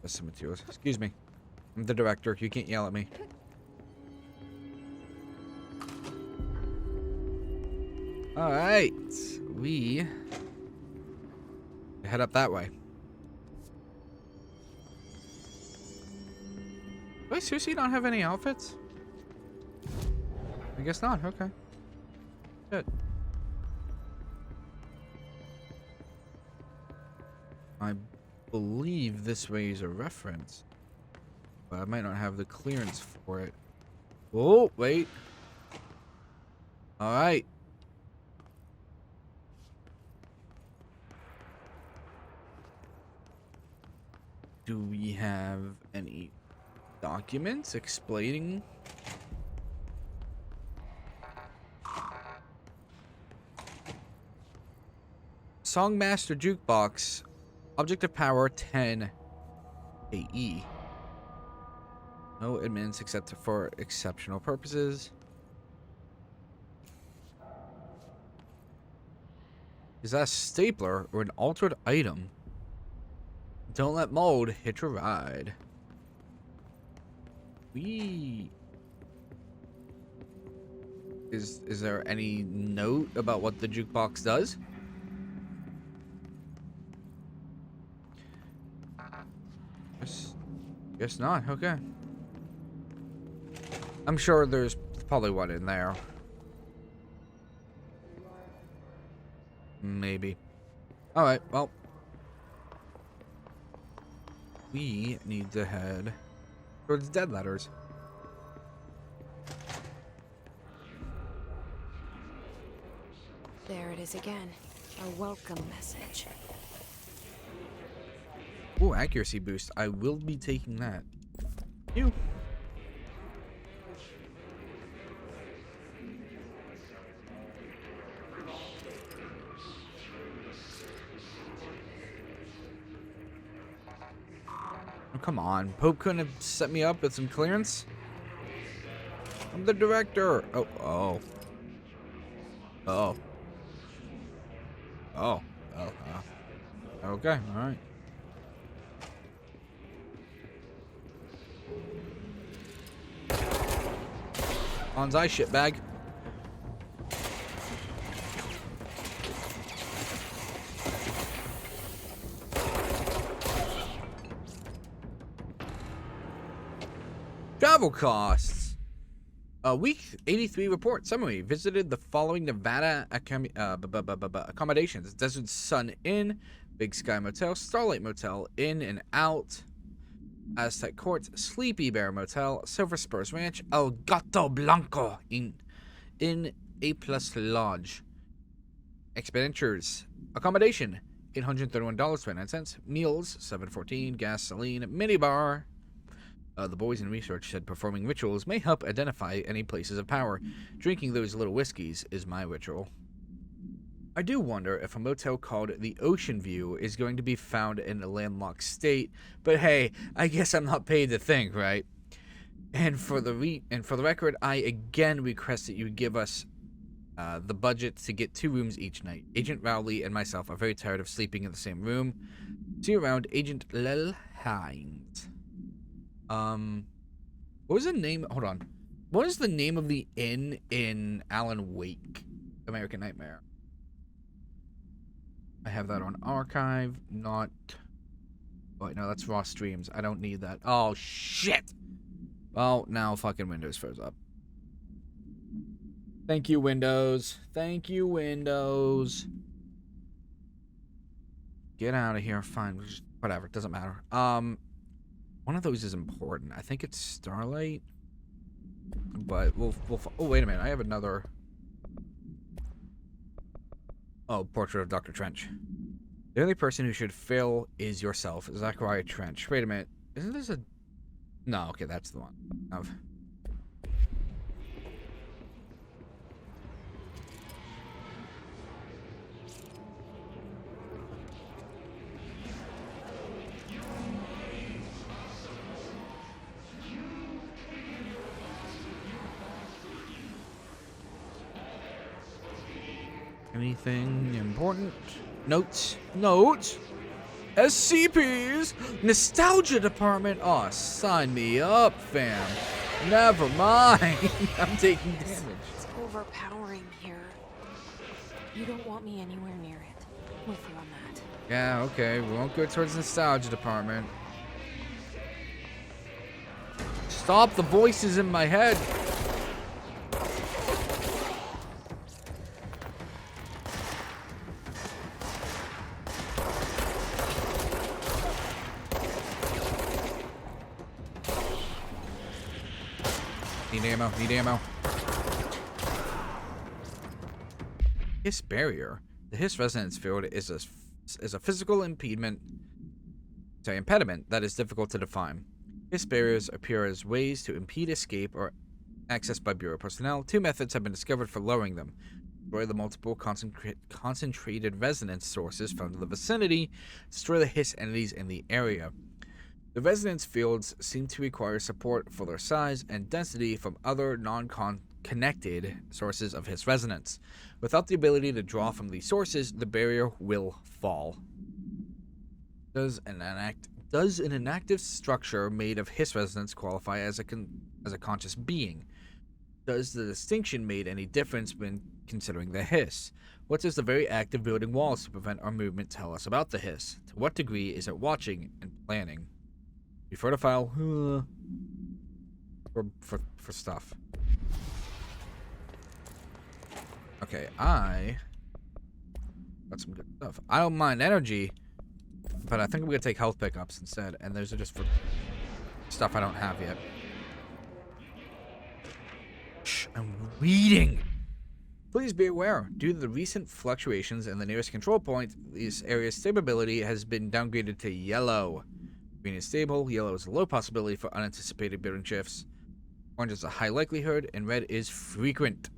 That's some materials. Excuse me. I'm the director. You can't yell at me. Alright. We head up that way. Do I seriously not have any outfits? I guess not. Okay. Good. I believe this way is a reference, but I might not have the clearance for it. Oh, wait. All right. Do we have any documents explaining? Songmaster Jukebox. Object of power 10 AE. No admins except for exceptional purposes. Is that a stapler or an altered item? Don't let mold hit your ride. Is there any note about what the jukebox does? Guess not. Okay. I'm sure there's probably one in there. Maybe. Alright, well. We need to head towards dead letters. There it is again. A welcome message. Ooh, accuracy boost. I will be taking that. You. Oh, come on. Pope couldn't have set me up with some clearance? I'm the director. Oh, oh. Oh. Oh. Oh. Okay, alright. Bonsai shitbag. Travel costs. Week 83 report summary. Visited the following Nevada accommodations: Desert Sun Inn, Big Sky Motel, Starlight Motel, In and Out, Aztec Court, Sleepy Bear Motel, Silver Spurs Ranch, El Gato Blanco in A Plus Lodge. Expenditures: accommodation $831.29, meals $714, gasoline, minibar. The boys in research said performing rituals may help identify any places of power. Drinking those little whiskeys is my ritual. I do wonder if a motel called the Ocean View is going to be found in a landlocked state, but hey, I guess I'm not paid to think, right? And for the record, I again request that you give us the budget to get 2 rooms each night. Agent Rowley and myself are very tired of sleeping in the same room. See you around, Agent Lel Hines. What was the name? Hold on. What is the name of the inn in Alan Wake, American Nightmare? I have that on archive, not... Oh, wait, no, that's raw streams. I don't need that. Oh, shit! Well, now fucking Windows froze up. Thank you, Windows. Thank you, Windows. Get out of here. Fine. Just, whatever. It doesn't matter. One of those is important. I think it's Starlight. But we'll oh, wait a minute. I have another... Oh, Portrait of Dr. Trench. The only person who should fail is yourself, Zachariah Trench. Wait a minute. Isn't this a... No, okay, that's the one. Anything important? Notes? Notes? SCPs? Nostalgia department? Oh, sign me up, fam. Never mind. I'm taking damage. It's overpowering here. You don't want me anywhere near it. With you on that. Yeah, okay. We won't go towards the nostalgia department. Stop the voices in my head. Need ammo. Hiss barrier. The Hiss resonance field is a physical impediment, impediment that is difficult to define. Hiss barriers appear as ways to impede escape or access by Bureau personnel. Two methods have been discovered for lowering them. Destroy the multiple concentrated resonance sources found in the vicinity. Destroy the Hiss entities in the area. The resonance fields seem to require support for their size and density from other non-connected sources of Hiss resonance. Without the ability to draw from these sources, the barrier will fall. Does an inactive structure made of Hiss resonance qualify as a conscious being? Does the distinction make any difference when considering the Hiss? What does the very act of building walls to prevent our movement tell us about the Hiss? To what degree is it watching and planning? Refer to file for stuff. Okay, I got some good stuff. I don't mind energy, but I think I'm gonna take health pickups instead, and those are just for stuff I don't have yet. Shh, I'm reading. Please be aware, due to the recent fluctuations in the nearest control point, this area's stability has been downgraded to yellow. Green is stable, yellow is a low possibility for unanticipated building shifts, orange is a high likelihood, and red is frequent.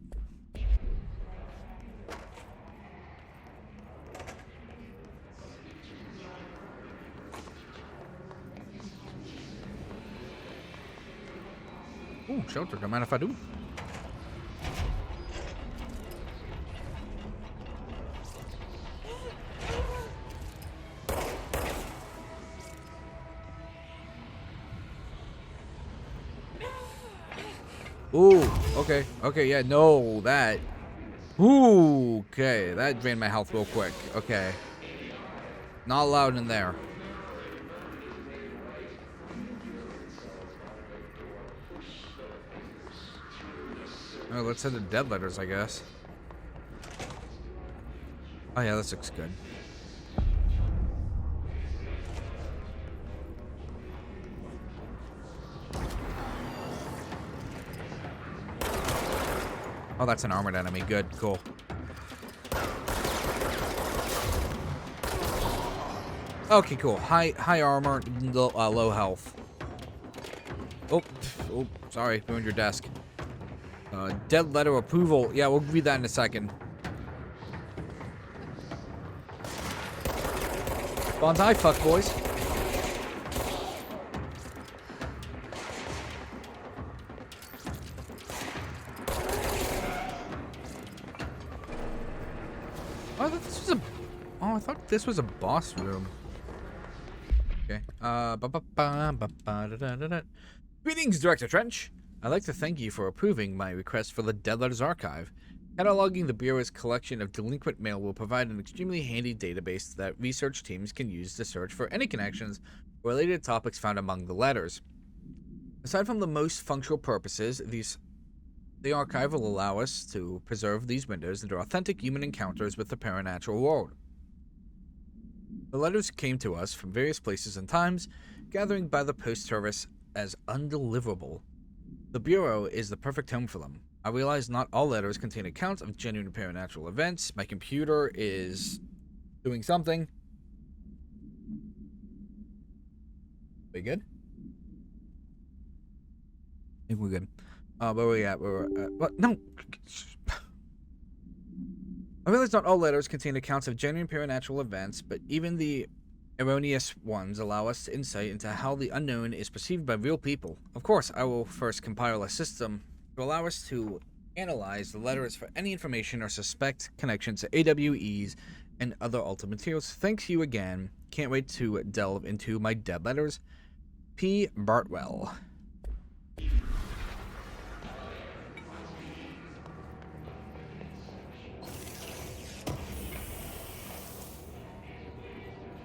Ooh, shelter, don't mind if I do. Ooh, okay, yeah, no, that. Ooh, okay, that drained my health real quick. Okay. Not allowed in there. Oh, let's send the dead letters, I guess. Oh yeah, this looks good. Oh, that's an armored enemy. Good, cool. Okay, cool. High armor, low health. Oh, sorry, ruined your desk. Dead letter approval. Yeah, we'll read that in a second. Bonsai, fuck boys. I thought this was a boss room. Okay. Greetings, Director Trench. I'd like to thank you for approving my request for the Dead Letters Archive. Cataloging the Bureau's collection of delinquent mail will provide an extremely handy database that research teams can use to search for any connections or related topics found among the letters. Aside from the most functional purposes, the archive will allow us to preserve these windows into authentic human encounters with the paranatural world. The letters came to us from various places and times, gathering by the post service as undeliverable. The Bureau is the perfect home for them. I realize not all letters contain accounts of genuine paranatural events. My computer is doing something. We good? I think we're good. Where are we at? What? No! I realize not all letters contain accounts of genuine paranatural events, but even the erroneous ones allow us insight into how the unknown is perceived by real people. Of course, I will first compile a system to allow us to analyze the letters for any information or suspect connections to AWEs and other altered materials. Thanks you again. Can't wait to delve into my dead letters. P. Bartwell.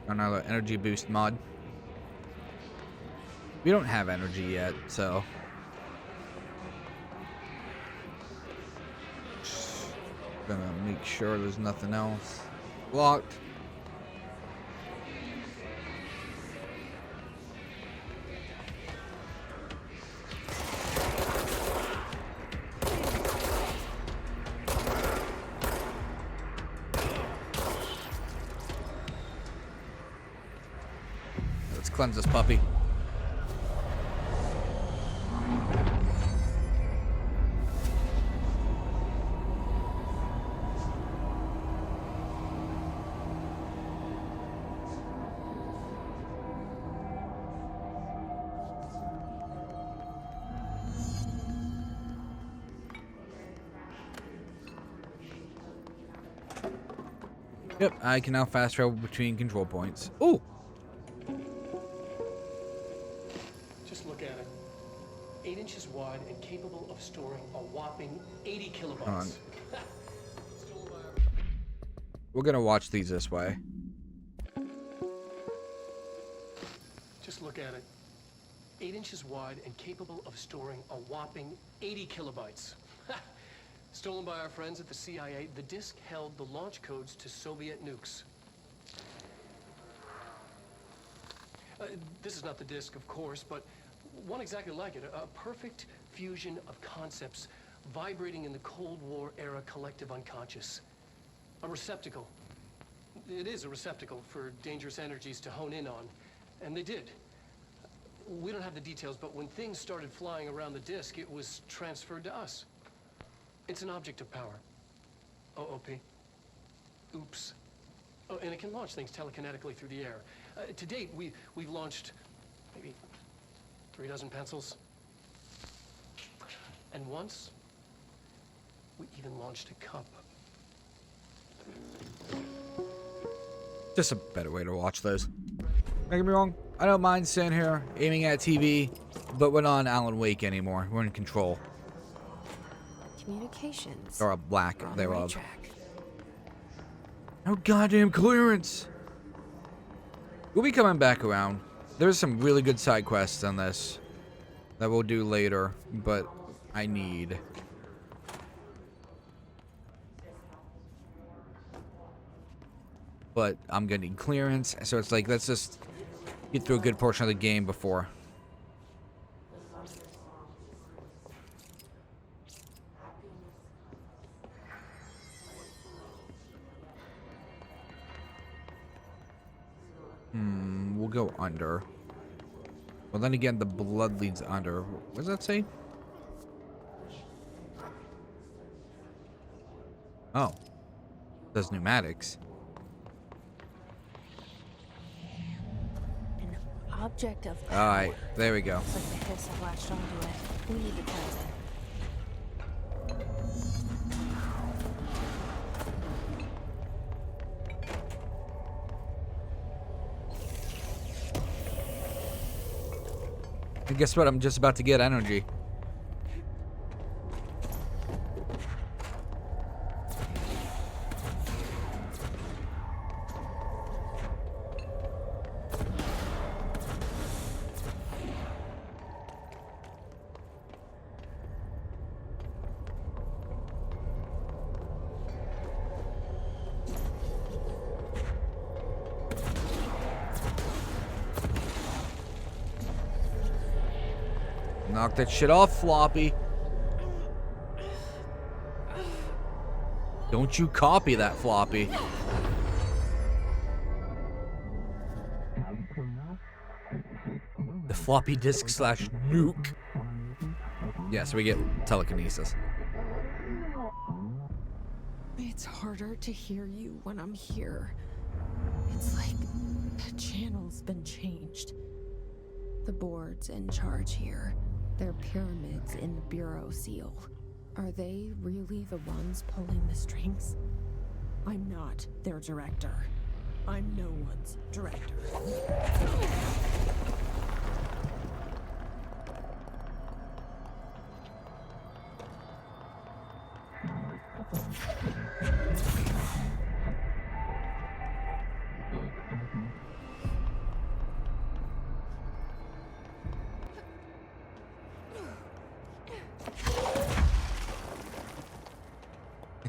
Another energy boost mod. We don't have energy yet, so gonna make sure there's nothing else. Locked. Let's cleanse this puppy. Yep, I can now fast travel between control points. Ooh! Just look at it. 8 inches wide and capable of storing a whopping 80 kilobytes. We're gonna watch these this way. Just look at it. 8 inches wide and capable of storing a whopping 80 kilobytes. Stolen by our friends at the CIA, the disk held the launch codes to Soviet nukes. This is not the disk, of course, but one exactly like it. A perfect fusion of concepts vibrating in the Cold War era collective unconscious. A receptacle. It is a receptacle for dangerous energies to hone in on. And they did. We don't have the details, but when things started flying around the disk, it was transferred to us. It's an object of power. OOP. Oops. Oh, and it can launch things telekinetically through the air. To date, we've launched maybe 3 dozen pencils. And once, we even launched a cup. Just a better way to watch those. Don't get me wrong, I don't mind sitting here aiming at TV, but we're not on Alan Wake anymore. We're in control. Communications. Or a lack On the thereof. right track. No goddamn clearance! We'll be coming back around. There's some really good side quests on this that we'll do later, but I need. But I'm gonna need clearance, so it's like, let's just get through a good portion of the game before. We'll go under. Well, then again, the blood leads under. What does that say? Oh. Those pneumatics. An object of power. Alright, there we go. Looks like the hiss have latched onto it. We need to cleanse it. And guess what? I'm just about to get energy. Knock that shit off, Floppy. Don't you copy that, Floppy. The floppy disk / nuke. Yeah, so we get telekinesis. It's harder to hear you when I'm here. It's like the channel's been changed. The board's in charge here. They're pyramids in the Bureau seal. Are they really the ones pulling the strings? I'm not their director. I'm no one's director.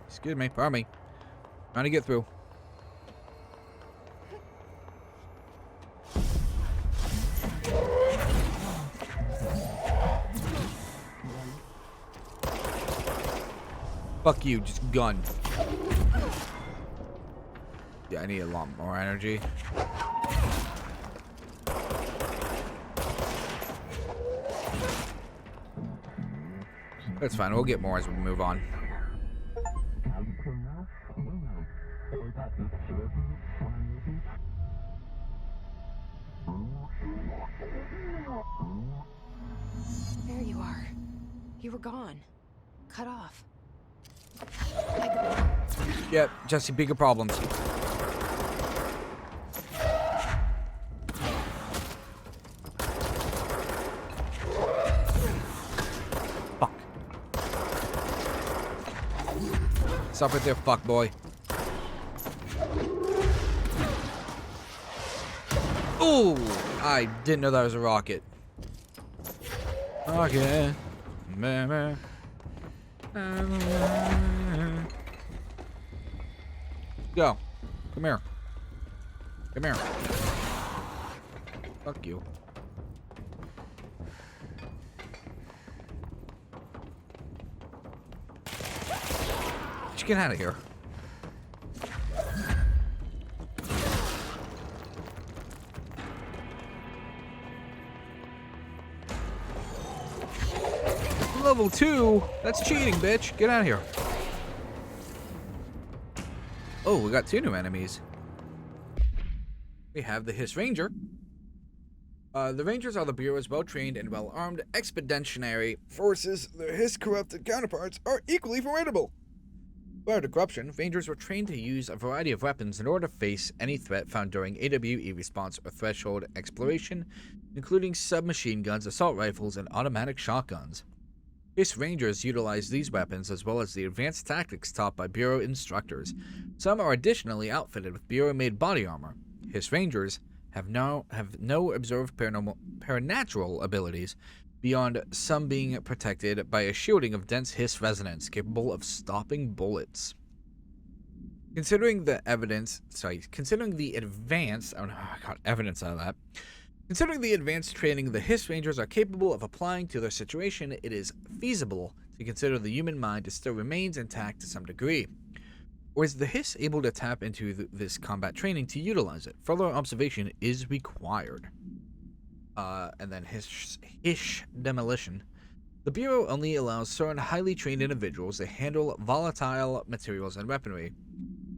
Excuse me, pardon me. Trying to get through. Fuck you, just gun. Yeah, I need a lot more energy. That's fine, we'll get more as we move on. There you are. You were gone. Cut off. Yep, Jesse, bigger problems. Fuck. Stop right there, fuck boy. Ooh, I didn't know that was a rocket. Okay. Go. Come here. Come here. Fuck you. Just get out of here. Level 2? That's cheating, bitch. Get out of here. Oh, we got 2 new enemies. We have the Hiss Ranger. The Rangers are the Bureau's well-trained and well-armed expeditionary forces. Their Hiss-corrupted counterparts are equally formidable. Prior to corruption, Rangers were trained to use a variety of weapons in order to face any threat found during AWE response or threshold exploration, including submachine guns, assault rifles, and automatic shotguns. Hiss Rangers utilize these weapons as well as the advanced tactics taught by Bureau instructors. Some are additionally outfitted with Bureau-made body armor. Hiss Rangers have no observed paranatural abilities, beyond some being protected by a shielding of dense Hiss resonance capable of stopping bullets. Considering the advanced training the Hiss Rangers are capable of applying to their situation, it is feasible to consider the human mind still remains intact to some degree. Or is the Hiss able to tap into this combat training to utilize it? Further observation is required. And then Hiss demolition. The Bureau only allows certain highly trained individuals to handle volatile materials and weaponry.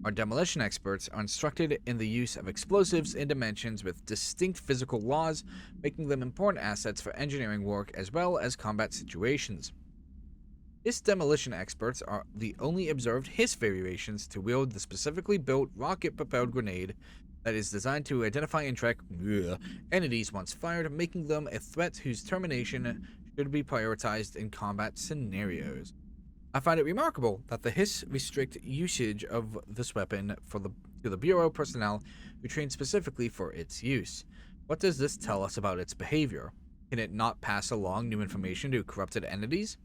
Our demolition experts are instructed in the use of explosives in dimensions with distinct physical laws, making them important assets for engineering work as well as combat situations. Hiss demolition experts are the only observed Hiss variations to wield the specifically built rocket-propelled grenade that is designed to identify and track entities once fired, making them a threat whose termination should be prioritized in combat scenarios. I find it remarkable that the Hiss restrict usage of this weapon to the Bureau personnel who train specifically for its use. What does this tell us about its behavior? Can it not pass along new information to corrupted entities?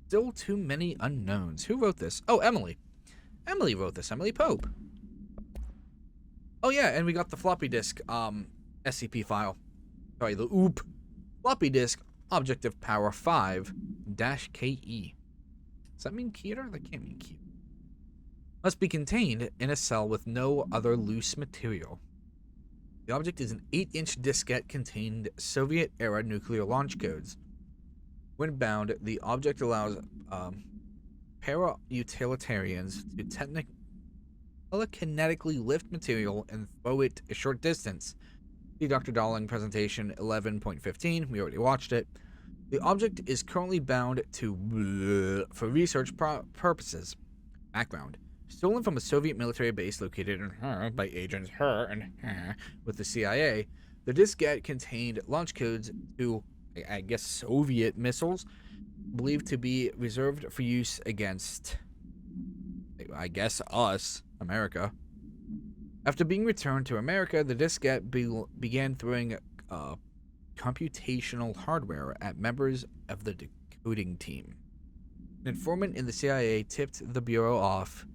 Still too many unknowns. Who wrote this? Oh, Emily. Emily wrote this. Emily Pope. Oh yeah, and we got the floppy disk SCP file. Sorry, the floppy disk Objective Power 5-KE. Does that mean Keter? That can't mean Keter. Must be contained in a cell with no other loose material. The object is an 8-inch diskette containing Soviet-era nuclear launch codes. When bound, the object allows para-utilitarians to telekinetically lift material and throw it a short distance. See Dr. Darling presentation 11.15. We already watched it. The object is currently bound to for research purposes. Background. Stolen from a Soviet military base located in by agents with the CIA, the diskette contained launch codes to, I guess, Soviet missiles, believed to be reserved for use against, I guess, us, America. After being returned to America, the diskette began throwing computational hardware at members of the decoding team. An informant in the CIA tipped the Bureau off,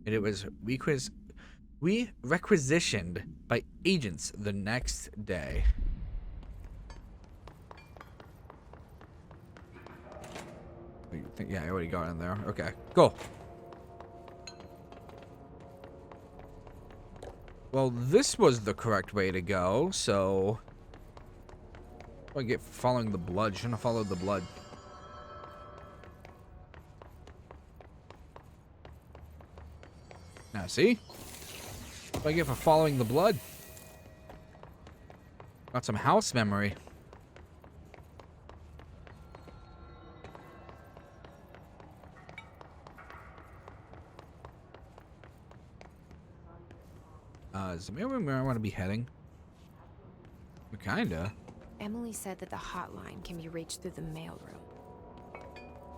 and it was requisitioned by agents the next day. Yeah, I already got in there. Okay, cool. Well, this was the correct way to go, so... I get following the blood. Shouldn't have followed the blood. Now, see? What do I get for following the blood? Got some house memory. Is the mailroom where I want to be heading? Kinda. Emily said that the hotline can be reached through the mailroom.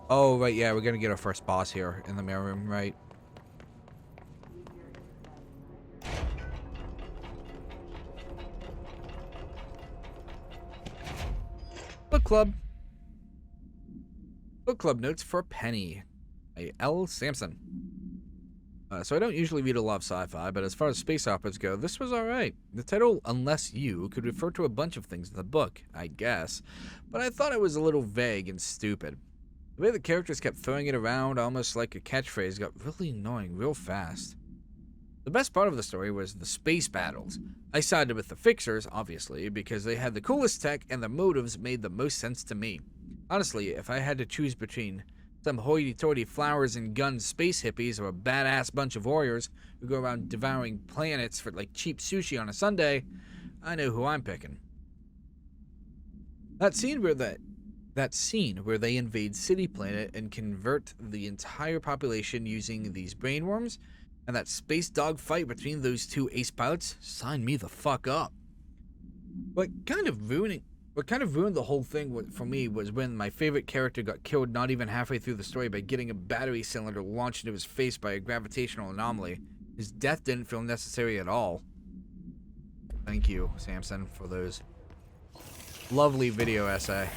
Oh, right, yeah, we're gonna get our first boss here in the mailroom, right? Book Club. Book Club notes for Penny. By L. Sampson. So I don't usually read a lot of sci-fi, but as far as space operas go, this was alright. The title, Unless You, could refer to a bunch of things in the book, I guess, but I thought it was a little vague and stupid. The way the characters kept throwing it around, almost like a catchphrase, got really annoying real fast. The best part of the story was the space battles. I sided with the Fixers, obviously, because they had the coolest tech and the motives made the most sense to me. Honestly, if I had to choose between some hoity-toity flowers and guns space hippies or a badass bunch of warriors who go around devouring planets for like cheap sushi on a Sunday, I know who I'm picking. That scene where they invade City Planet and convert the entire population using these brainworms, and that space dog fight between those two ace pilots, sign me the fuck up. What kind of ruined the whole thing for me was when my favorite character got killed not even halfway through the story by getting a battery cylinder launched into his face by a gravitational anomaly. His death didn't feel necessary at all. Thank you, Samson, for those lovely video essay.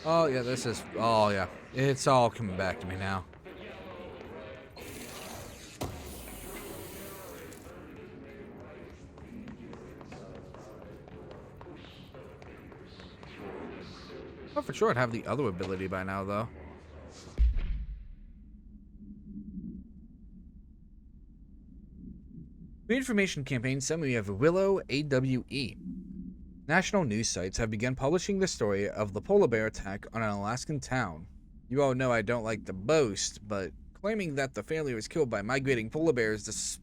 Oh, yeah, this is... Oh, yeah. It's all coming back to me now. Oh, for sure I'd have the other ability by now, though. Reinformation campaign summary of Willow AWE. National news sites have begun publishing the story of the polar bear attack on an Alaskan town. You all know I don't like to boast, but claiming that the family was killed by migrating polar bears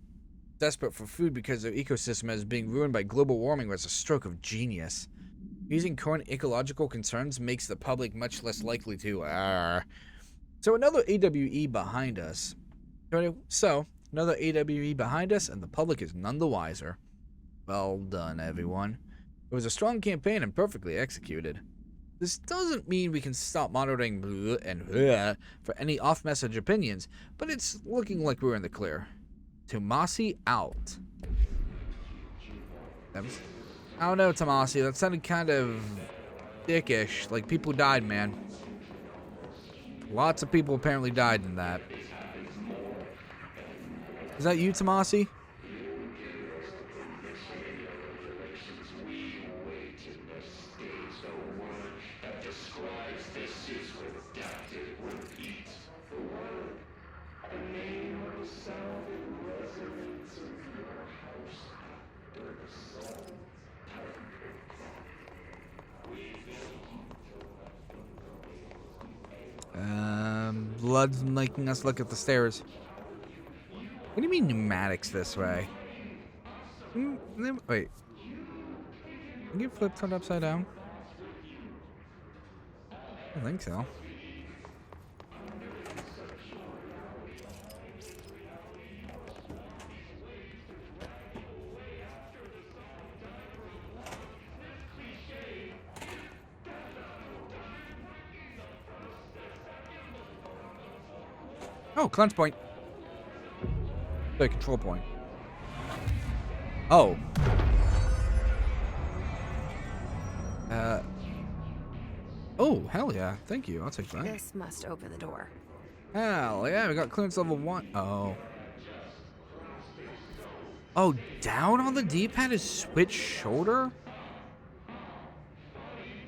desperate for food because their ecosystem is being ruined by global warming was a stroke of genius. Using current ecological concerns makes the public much less likely to... So another AWE behind us. Another AWE behind us, and the public is none the wiser. Well done, everyone. It was a strong campaign and perfectly executed. This doesn't mean we can stop monitoring for any off-message opinions, but it's looking like we're in the clear. Tomasi out. I don't know, Tomasi. That sounded kind of dickish. Like, people died, man. Lots of people apparently died in that. Is that you, Tomasi? Blood's making us look at the stairs. What do you mean pneumatics this way? Wait. Can you flip turned upside down? I don't think so. Oh, cleanse point. The control point. Oh. Oh, hell yeah. Thank you. I'll take that. This must open the door. Hell yeah, we got clearance level 1. Oh. Oh, down on the D-pad is switch shoulder?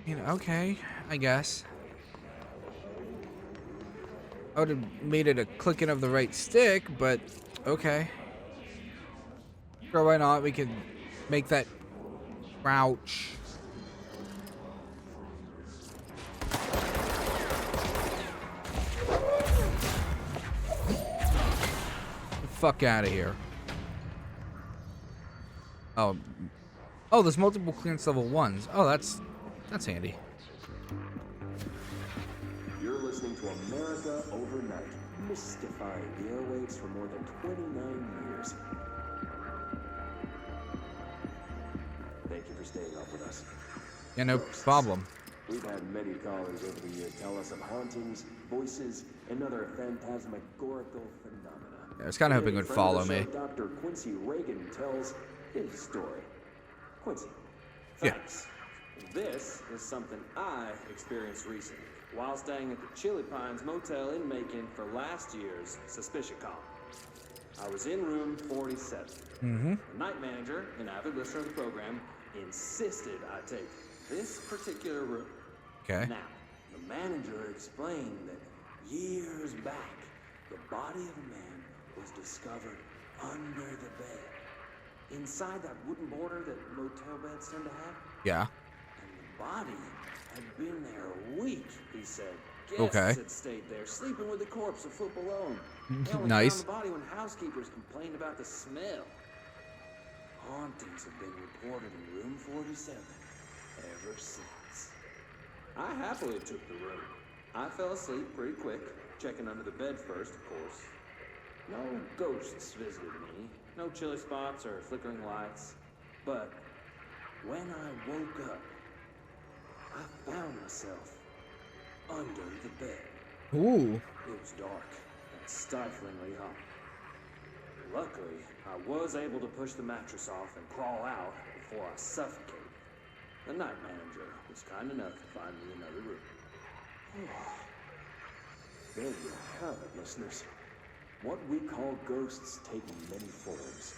You know, okay, I guess. I would have made it a clicking of the right stick, but okay. Sure, why not? We can make that crouch. Get the fuck out of here. Oh. Oh, there's multiple clearance level 1s. Oh, that's handy. You're listening to America Overnight, mystifying the airwaves for more than 29 years. Thank you for staying up with us. Yeah, no problem. We've had many callers over the year tell us of hauntings, voices, and other phantasmagorical phenomena. Yeah, I was kind of hoping it would follow me. Dr. Quincy Reagan tells his story. Quincy, Yeah. thanks. This is something I experienced recently while staying at the Chili Pines Motel in Macon for last year's Suspicion Call. I was in room 47. The night manager, an avid listener of the program, insisted I take this particular room. Okay. Now, the manager explained that years back, the body of a man was discovered under the bed. Inside that wooden border that motel beds tend to have. Yeah. And the body had been there a week, he said. Guests Okay. had stayed there, sleeping with the corpse a foot below him. They only Nice. found the body when housekeepers complained about the smell. Hauntings have been reported in room 47 ever since. I happily took the room. I fell asleep pretty quick, checking under the bed first, of course. No ghosts visited me, no chilly spots or flickering lights. But when I woke up, I found myself under the bed. Ooh. It was dark and stiflingly hot. Luckily, I was able to push the mattress off and crawl out before I suffocated. The night manager was kind enough to find me another room. There you have it, listeners. What we call ghosts take many forms.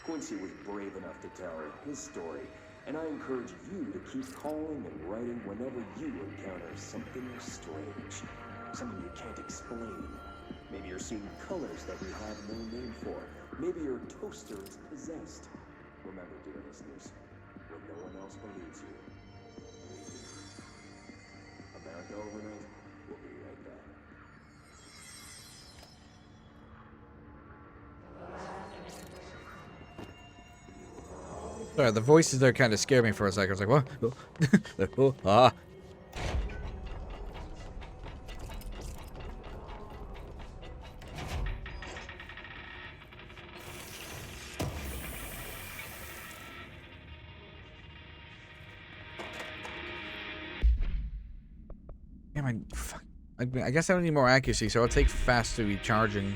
Quincy was brave enough to tell his story, and I encourage you to keep calling and writing whenever you encounter something strange, something you can't explain. Maybe you're seeing colors that we have no name for. Maybe your toaster is possessed. Remember, dear listeners, when no one else believes you. America Overnight, we'll be right back. Sorry, the voices there kind of scared me for a second. I was like, what? Oh, ah. Damn, I guess I don't need more accuracy, so I'll take faster recharging.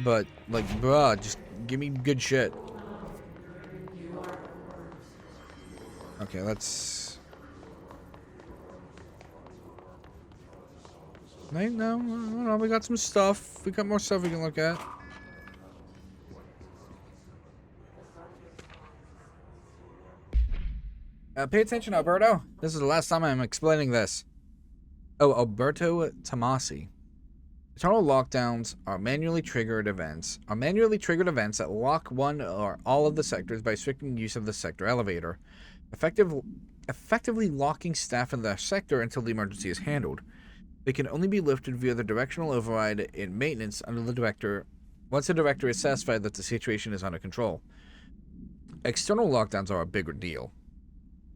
But, like, bruh, just give me good shit. Okay, let's... Wait, no, we got some stuff. We got more stuff we can look at. Pay attention, Alberto. This is the last time I'm explaining this. Oh, Alberto Tomasi. Eternal lockdowns are manually triggered events. That lock one or all of the sectors by restricting use of the sector elevator, effectively locking staff in the sector until the emergency is handled. They can only be lifted via the directional override in maintenance under the director once the director is satisfied that the situation is under control. External lockdowns are a bigger deal.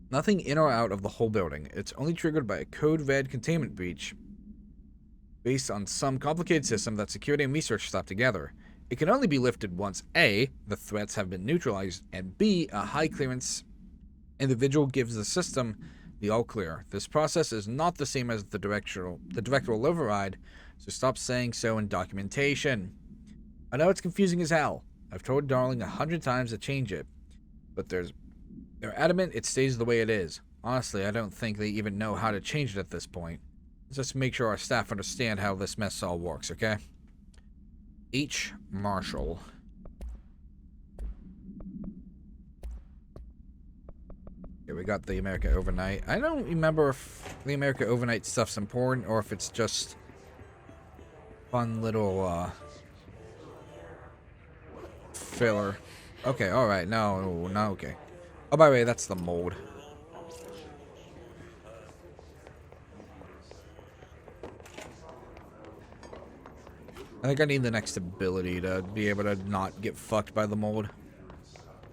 Nothing in or out of the whole building. It's only triggered by a code-red containment breach based on some complicated system that security and research slap together. It can only be lifted once A, the threats have been neutralized, and B, a high clearance individual gives the system the all clear. This process is not the same as the directional override, so stop saying so in documentation. I know it's confusing as hell. I've told Darling 100 times to change it, but they're adamant it stays the way it is. Honestly, I don't think they even know how to change it at this point. Let's just make sure our staff understand how this mess all works, okay? H. Marshall. Okay, we got the America Overnight. I don't remember if the America Overnight stuff's important or if it's just fun little, filler. Okay, alright, no, okay. Oh, by the way, that's the mold. I think I need the next ability to be able to not get fucked by the mold.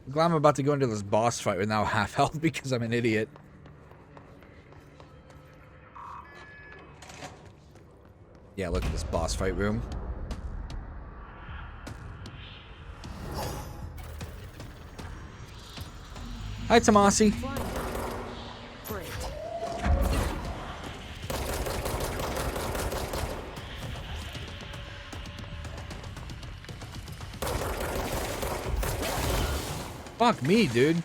I'm glad I'm about to go into this boss fight with now half health because I'm an idiot. Yeah, look at this boss fight room. Hi, Tomasi. Great. Fuck me, dude.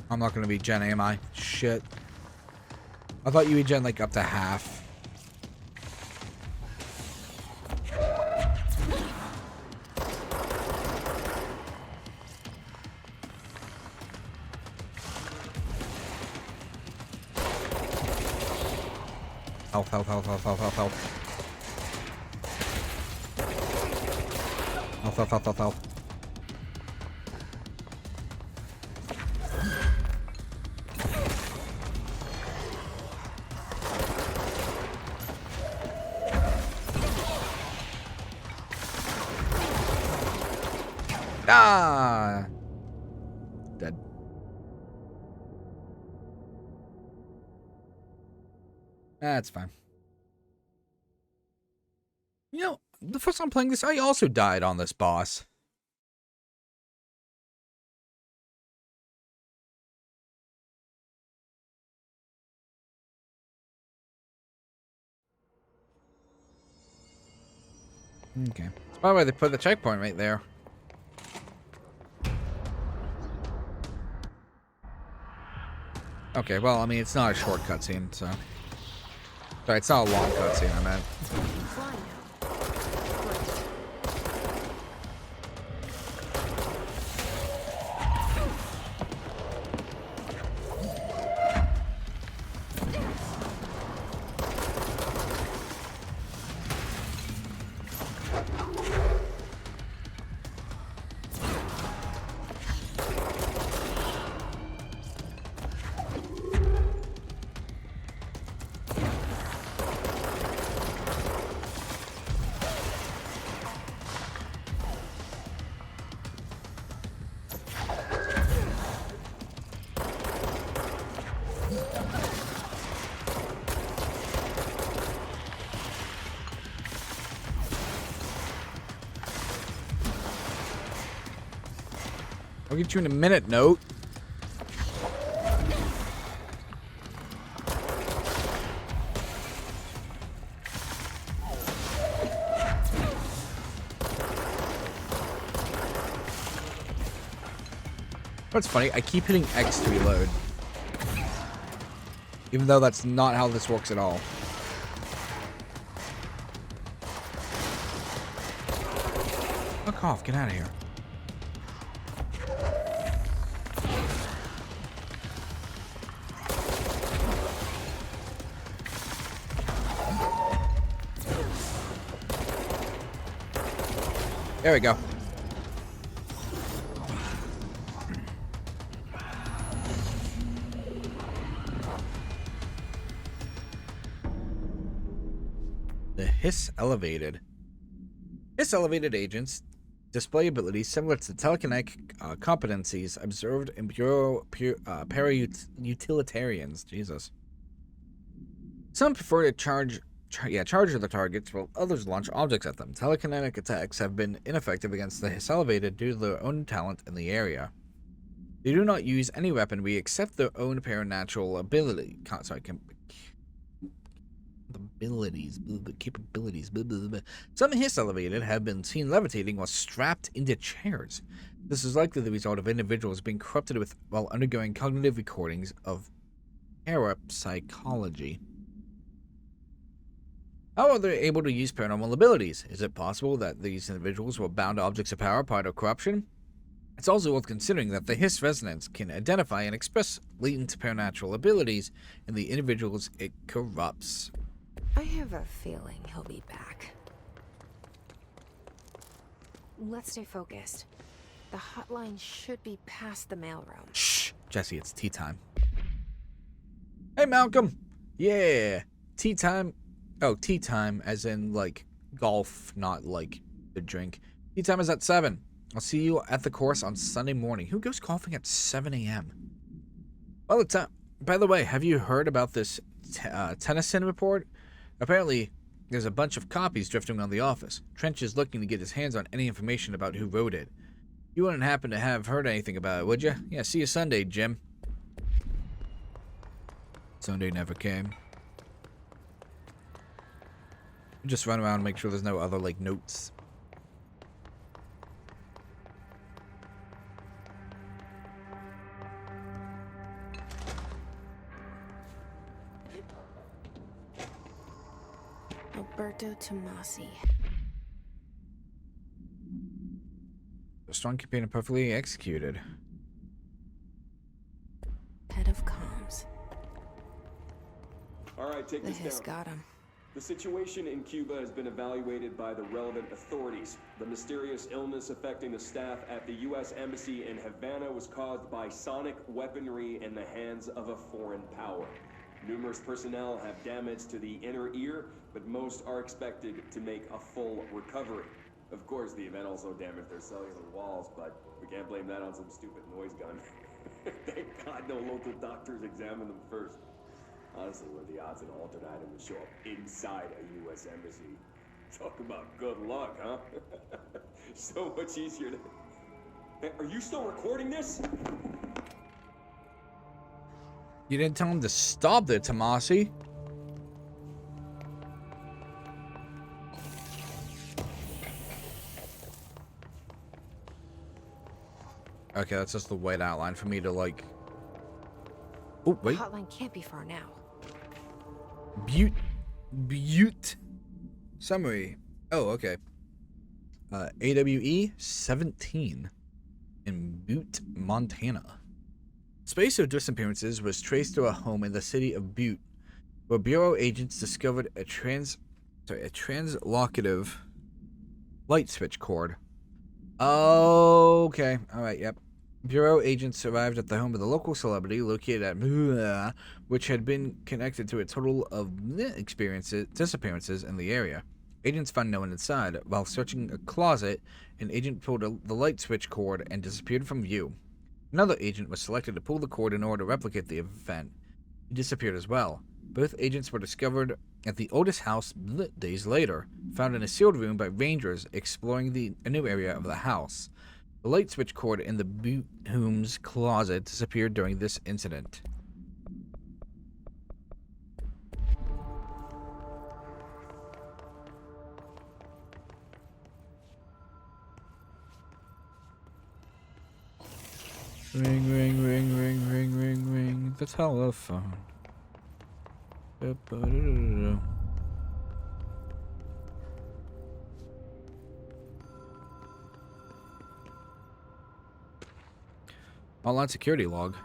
I'm not gonna be Gen, am I? Shit. I thought you would Gen like up to half. Health. Health. Ah! Dead. That's fine. You know, the first time playing this, I also died on this boss. Okay. That's probably why they put the checkpoint right there. Okay, well, I mean, it's not a short cutscene, so... Sorry, it's not a long cutscene, I meant. Fly now. I'll get you in a minute, Note. What's funny, I keep hitting X to reload. Even though that's not how this works at all. Fuck off, get out of here. There we go. The Hiss Elevated. Hiss Elevated agents display abilities similar to telekinetic competencies observed in para-utilitarians. Jesus. Some prefer to charge the targets, while others launch objects at them. Telekinetic attacks have been ineffective against the Hiss Elevated due to their own talent in the area. They do not use any weaponry except their own paranatural ability. Capabilities. Some Hiss Elevated have been seen levitating while strapped into chairs. This is likely the result of individuals being corrupted while undergoing cognitive recordings of parapsychology. How are they able to use paranormal abilities? Is it possible that these individuals were bound to objects of power prior to corruption? It's also worth considering that the Hiss resonance can identify and express latent paranatural abilities in the individuals it corrupts. I have a feeling he'll be back. Let's stay focused. The hotline should be past the mailroom. Shh, Jesse, it's tea time. Hey, Malcolm. Yeah, tea time. Oh, tea time as in, like, golf, not, like, the drink. Tea time is at 7. I'll see you at the course on Sunday morning. Who goes golfing at 7 a.m.? Well, by the way, have you heard about this Tennyson report? Apparently, there's a bunch of copies drifting around the office. Trench is looking to get his hands on any information about who wrote it. You wouldn't happen to have heard anything about it, would you? Yeah, see you Sunday, Jim. Sunday never came. Just run around and make sure there's no other, like, notes. Alberto Tomasi. A strong campaign and perfectly executed. Head of comms. All right, take The this Hiss down. got him. The situation in Cuba has been evaluated by the relevant authorities. The mysterious illness affecting the staff at the U.S. Embassy in Havana was caused by sonic weaponry in the hands of a foreign power. Numerous personnel have damage to the inner ear, but most are expected to make a full recovery. Of course, the event also damaged their cellular walls, but we can't blame that on some stupid noise gun. Thank God no local doctors examined them first. Honestly, what are the odds an alternate item would show up inside a U.S. embassy? Talk about good luck, huh? So much easier to... Hey, are you still recording this? You didn't tell him to stop there, Tomasi. Okay, that's just the white outline for me to, like... Oh, wait. The hotline can't be far now. Butte. Summary. Oh, okay. AWE 17 in Butte, Montana. Space of disappearances was traced to a home in the city of Butte, where Bureau agents discovered a translocative light switch cord. Okay. Alright, yep. Bureau agents arrived at the home of the local celebrity located at which had been connected to a total of disappearances in the area. Agents found no one inside. While searching a closet, an agent pulled the light switch cord and disappeared from view. Another agent was selected to pull the cord in order to replicate the event. He disappeared as well. Both agents were discovered at the oldest house days later, found in a sealed room by rangers exploring a new area of the house. The light switch cord in the boot home's closet disappeared during this incident. Ring, ring, ring, ring, ring, ring, ring. The telephone. Da-ba-da-da-da. Online security log.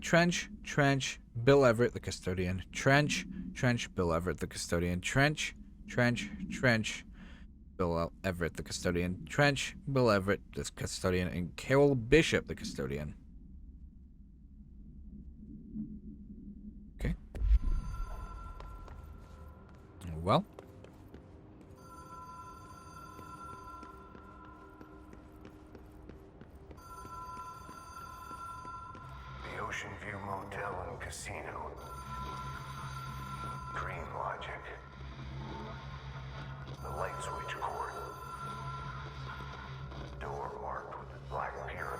Trench, Bill Everett, the custodian. Trench, Bill Everett, the custodian. Trench, Bill Everett, the custodian. Trench, Bill Everett, the custodian. And Carol Bishop, the custodian. Okay. Well. The Ocean View Motel and Casino. Dream logic. The light switch cord. Door marked with the black pyramid.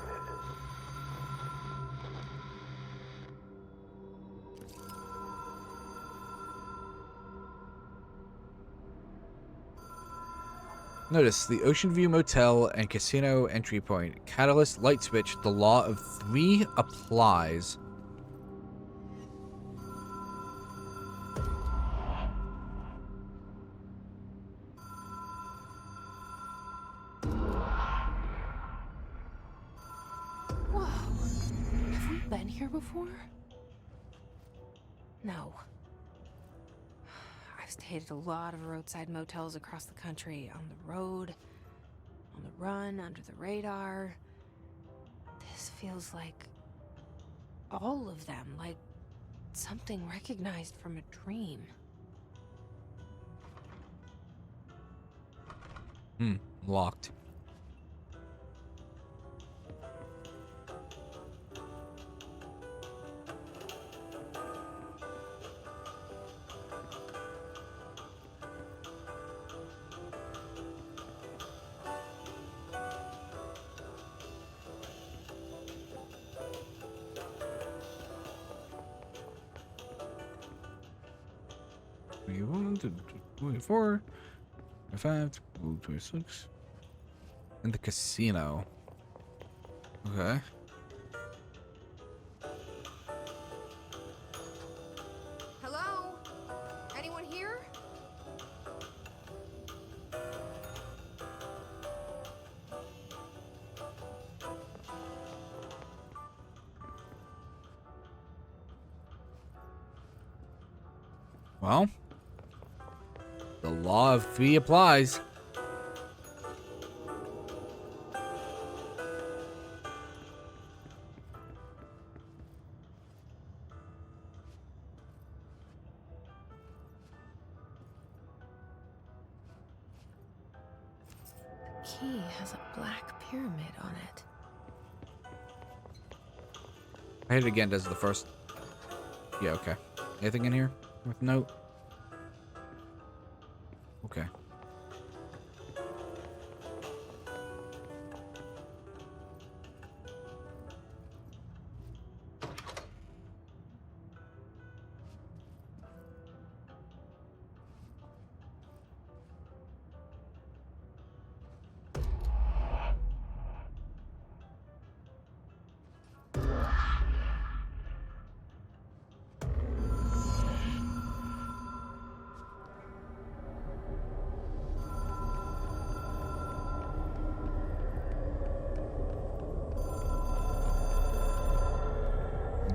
Notice the Ocean View Motel and Casino entry point. Catalyst, light switch, the law of 3 applies. Whoa. Have we been here before? No. I've stayed at a lot of roadside motels across the country, on the road, on the run, under the radar. This feels like all of them, like something recognized from a dream. Locked. To 24, 25, 26. In the casino. Okay. Hello? Anyone here? Well, the law of 3 applies. The key has a black pyramid on it. I hit it again, does the first. Yeah, okay. Anything in here with note? Okay.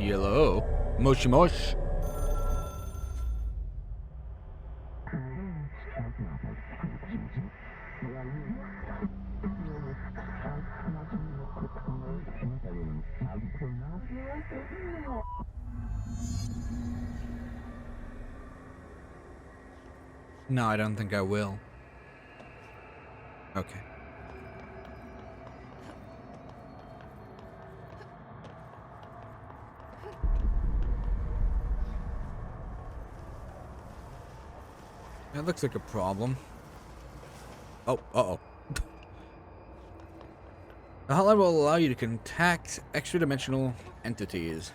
Yellow. Moshi mosh. No, I don't think I will. Okay. That looks like a problem. Oh, uh-oh. The hotline will allow you to contact extra-dimensional entities.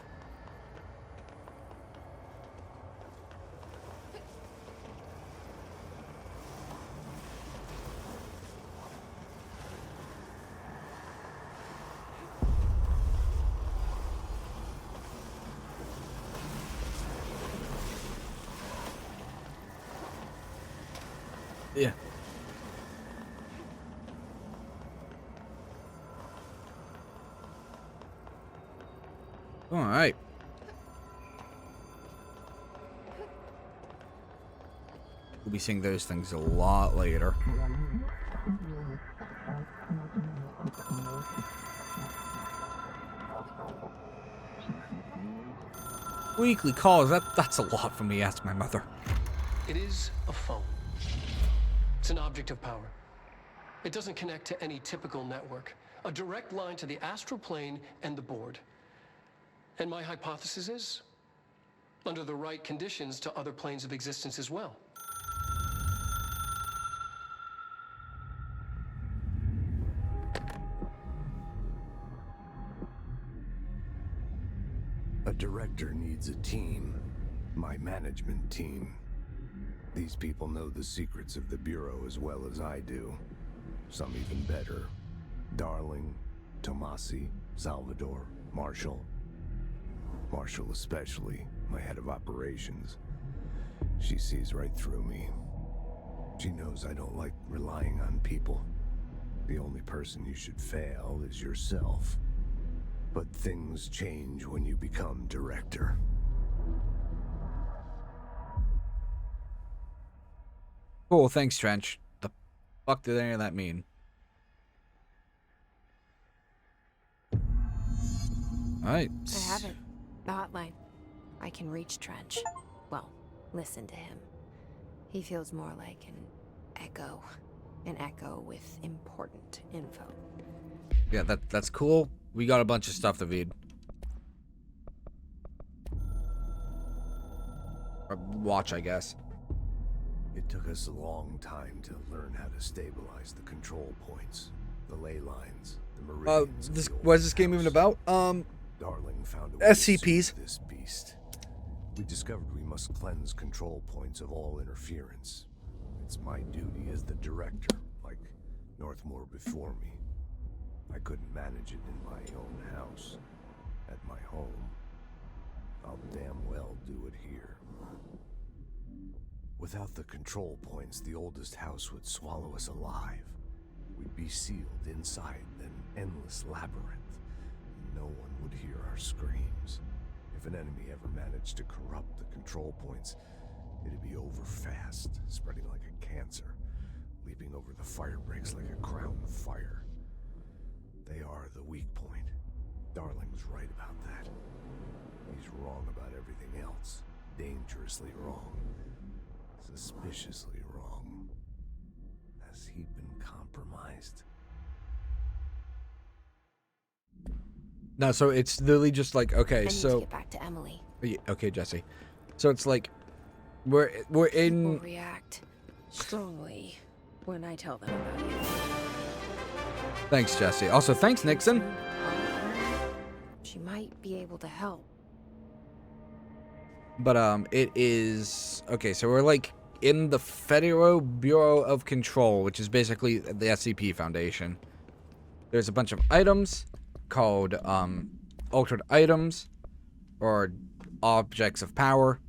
Alright. We'll be seeing those things a lot later. Weekly calls, that's a lot for me, ask my mother. It is a phone. It's an object of power. It doesn't connect to any typical network. A direct line to the astral plane and the board. And my hypothesis is, under the right conditions, to other planes of existence as well. A director needs a team. My management team. These people know the secrets of the Bureau as well as I do. Some even better. Darling, Tomasi, Salvador, Marshall. Marshall especially, my head of operations. She sees right through me. She knows I don't like relying on people. The only person you should fail is yourself. But things change when you become director. Cool, thanks, Trench. The fuck did any of that mean? Alright. I have it. The hotline. I can reach Trench. Well, listen to him. He feels more like an echo. An echo with important info. Yeah, that's cool. We got a bunch of stuff to read. Or watch, I guess. It took us a long time to learn how to stabilize the control points, the ley lines, the meridians. of the old What is this game house. even about? Darling found a way to SCPs. soothe this beast. We discovered we must cleanse control points of all interference. It's my duty as the director, like Northmore before me. I couldn't manage it in my own house, at my home. I'll damn well do it here. Without the control points, the oldest house would swallow us alive. We'd be sealed inside an endless labyrinth, and no one would hear our screams. If an enemy ever managed to corrupt the control points, it'd be over fast, spreading like a cancer, leaping over the fire breaks like a crown of fire. They are the weak point. Darling's right about that. He's wrong about everything else. Dangerously wrong. Suspiciously wrong. Has he been compromised? No, so it's literally just like, okay, I need to so get back to Emily. okay, Jesse. So it's like we're in. People react strongly when I tell them about you. Thanks, Jesse. Also, thanks, Nixon. She might be able to help. But it is okay. So we're like in the Federal Bureau of Control, which is basically the SCP Foundation. There's a bunch of items called altered items or objects of power,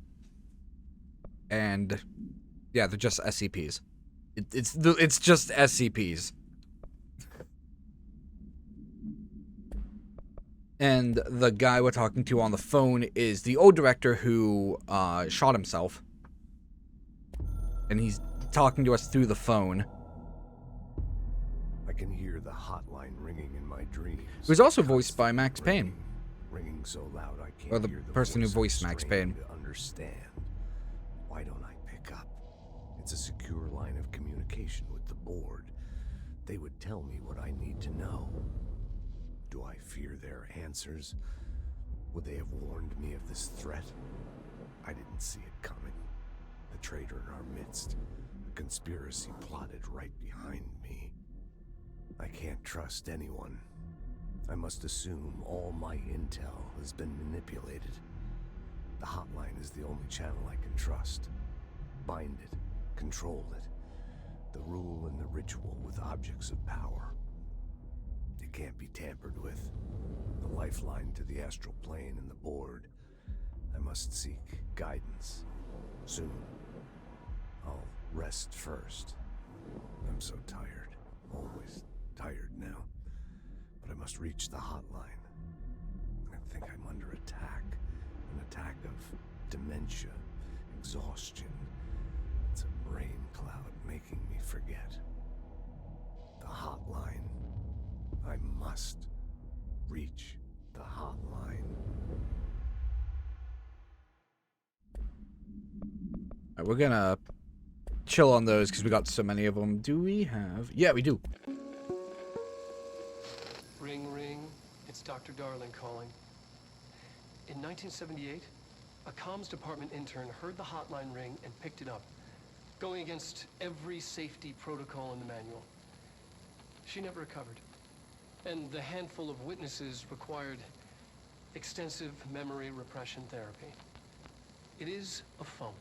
and yeah, they're just SCPs. It's just SCPs. And the guy we're talking to on the phone is the old director who shot himself. And he's talking to us through the phone. I can hear the hotline ringing in my dreams. It was also voiced by Max Payne. Ringing so loud I can't Or the hear the person who voice voiced I'm Max straining Payne. to understand. Why don't I pick up? It's a secure line of communication with the board. They would tell me what I need to know. Do I fear their answers? Would they have warned me of this threat? I didn't see it coming. The traitor in our midst. A conspiracy plotted right behind me. I can't trust anyone. I must assume all my intel has been manipulated. The hotline is the only channel I can trust. Bind it, control it. The rule and the ritual with objects of power. It can't be tampered with. The lifeline to the astral plane and the board. I must seek guidance. Soon. I'll rest first. I'm so tired. Always tired now. But I must reach the hotline. I think think I'm under attack. An attack of dementia, exhaustion. It's a brain cloud making me forget. The hotline. I must reach the hotline. Alright, we're gonna chill on those because we got so many of them. Do we have... Yeah, we do. Ring, ring. It's Dr. Darling calling. In 1978, a comms department intern heard the hotline ring and picked it up, going against every safety protocol in the manual. She never recovered. And the handful of witnesses required extensive memory repression therapy. It is a phone.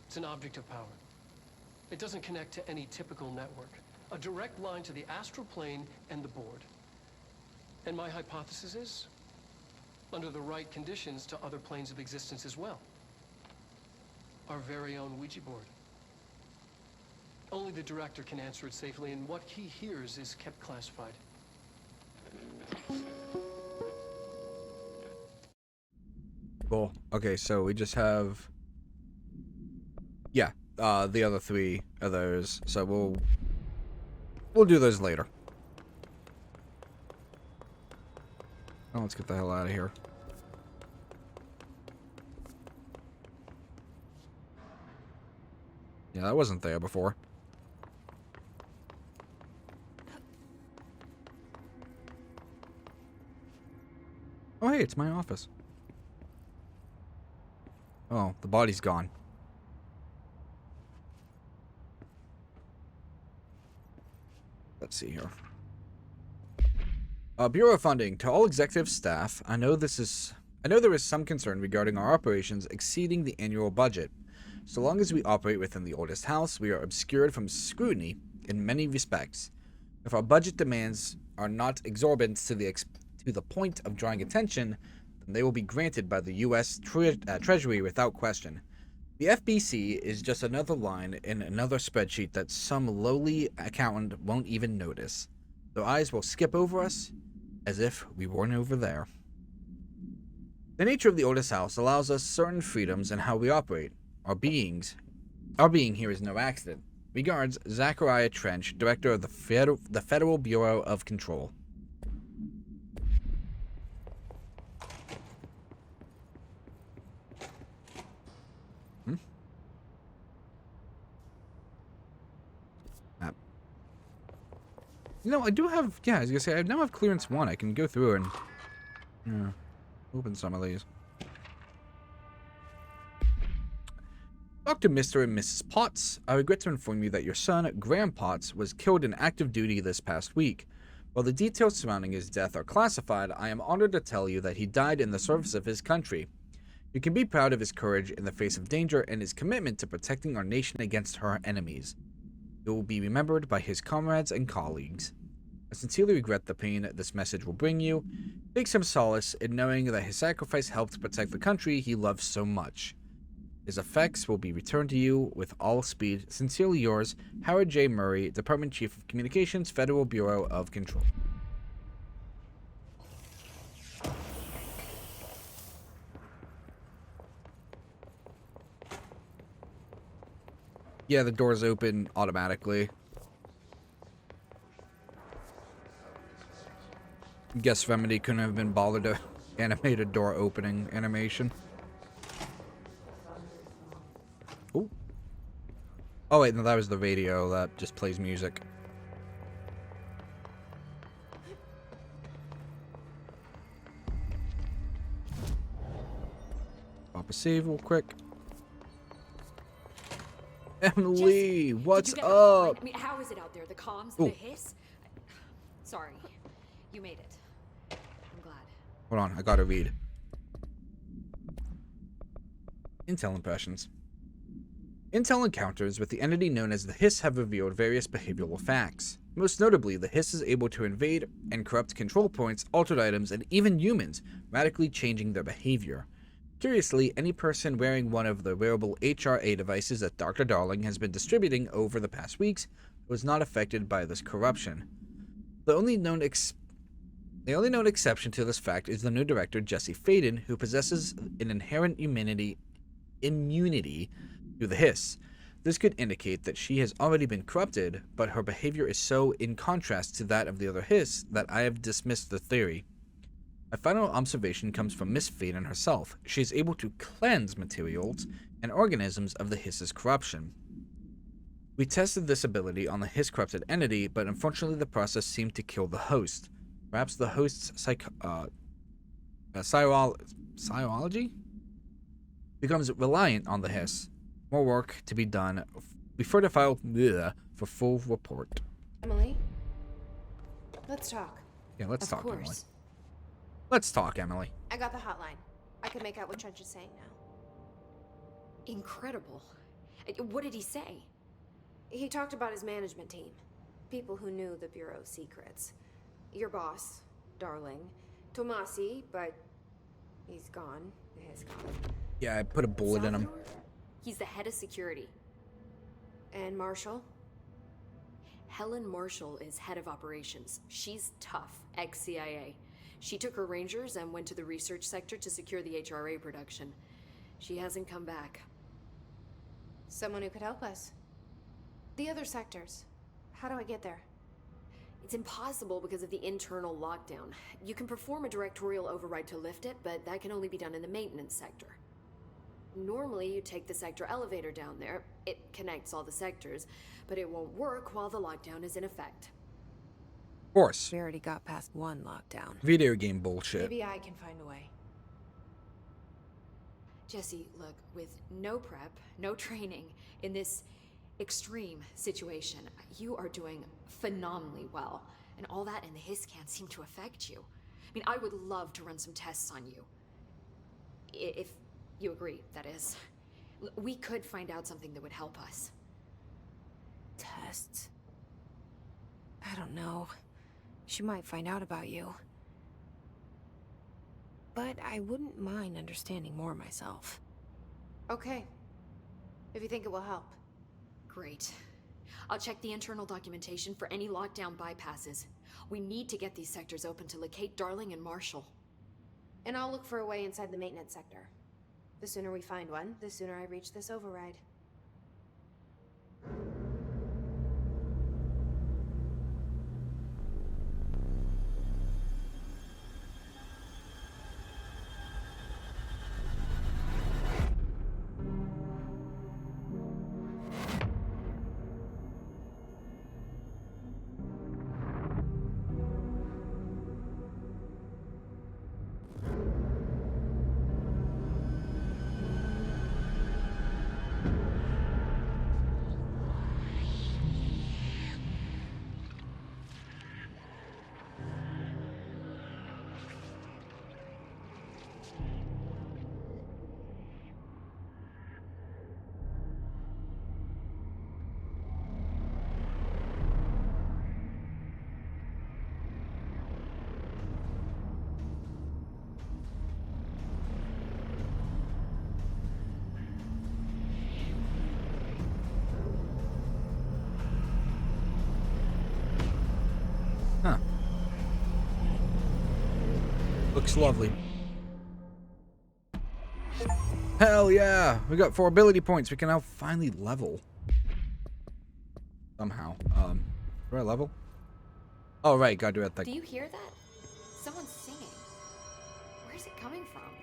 It's an object of power. It doesn't connect to any typical network. A direct line to the astral plane and the board. And my hypothesis is, under the right conditions, to other planes of existence as well. Our very own Ouija board. Only the director can answer it safely, and what he hears is kept classified. Cool. Okay, so we just have... Yeah, the other 3 of those. So we'll do those later. Oh, let's get the hell out of here. Yeah, that wasn't there before. Oh, hey, it's my office. Oh, the body's gone. Let's see here. Bureau funding. To all executive staff, I know there is some concern regarding our operations exceeding the annual budget. So long as we operate within the oldest house, we are obscured from scrutiny in many respects. If our budget demands are not exorbitant to the point of drawing attention, then they will be granted by the U.S. Treasury without question. The FBC is just another line in another spreadsheet that some lowly accountant won't even notice. Their eyes will skip over us as if we weren't over there. The nature of the oldest house allows us certain freedoms in how we operate. Our being here is no accident. Regards, Zachariah Trench, Director of the Federal Bureau of Control. You know, I do have, yeah, I was gonna say, I now have clearance 1. I can go through and open some of these. Dr. Mr. and Mrs. Potts, I regret to inform you that your son, Graham Potts, was killed in active duty this past week. While the details surrounding his death are classified, I am honored to tell you that he died in the service of his country. You can be proud of his courage in the face of danger and his commitment to protecting our nation against her enemies. He will be remembered by his comrades and colleagues. I sincerely regret the pain this message will bring you. Take some solace in knowing that his sacrifice helped protect the country he loves so much. His effects will be returned to you with all speed. Sincerely yours, Howard J. Murray, Department Chief of Communications, Federal Bureau of Control. Yeah, the doors open automatically. Guess Remedy couldn't have been bothered to animate a door opening animation. Ooh. Oh wait, no, that was the radio that just plays music. Pop a save real quick. Emily, what's up? I mean, how is it out there? The comms, Ooh. the hiss? Sorry, you made it. I'm glad. Hold on, I gotta read. Intel impressions. Intel encounters with the entity known as the Hiss have revealed various behavioral facts. Most notably, the Hiss is able to invade and corrupt control points, altered items, and even humans, radically changing their behavior. Curiously, any person wearing one of the wearable HRA devices that Dr. Darling has been distributing over the past weeks was not affected by this corruption. The only known The only known exception to this fact is the new director, Jesse Faden, who possesses an inherent immunity to the hiss. This could indicate that she has already been corrupted, but her behavior is so in contrast to that of the other hiss that I have dismissed the theory. My final observation comes from Miss Faden herself. She is able to cleanse materials and organisms of the hiss's corruption. We tested this ability on the hiss corrupted entity, but unfortunately the process seemed to kill the host. Perhaps the host's psychology becomes reliant on the hiss. More work to be done. We further file for full report. Emily, let's talk. Yeah, let's Of talk, course. Emily. Let's talk, Emily. I got the hotline. I can make out what Trench is saying now. Incredible. What did he say? He talked about his management team. People who knew the Bureau's secrets. Your boss, Darling. Tomasi, but he's gone. He's gone. Yeah, I put a bullet in him. Salvador? He's the head of security. And Marshall? Helen Marshall is head of operations. She's tough, ex-CIA. She took her Rangers and went to the research sector to secure the HRA production. She hasn't come back. Someone who could help us. The other sectors. How do I get there? It's impossible because of the internal lockdown. You can perform a directorial override to lift it, but that can only be done in the maintenance sector. Normally, you take the sector elevator down there. It connects all the sectors, but it won't work while the lockdown is in effect. Of course. We already got past one lockdown. Video game bullshit. Maybe I can find a way. Jesse, look, with no prep, no training, in this extreme situation, you are doing phenomenally well. And all that in the hiss can't seem to affect you. I mean, I would love to run some tests on you. If you agree, that is. We could find out something that would help us. Tests? I don't know. She might find out about you. But I wouldn't mind understanding more myself. Okay. If you think it will help. Great. I'll check the internal documentation for any lockdown bypasses. We need to get these sectors open to locate Darling and Marshall. And I'll look for a way inside the maintenance sector. The sooner we find one, the sooner I reach this override. Huh. Looks lovely. Hell yeah! We got 4 ability points. We can now finally level. Somehow. Do I level? Oh, right. Gotta do it. Do you hear that? Someone's singing. Where's it coming from?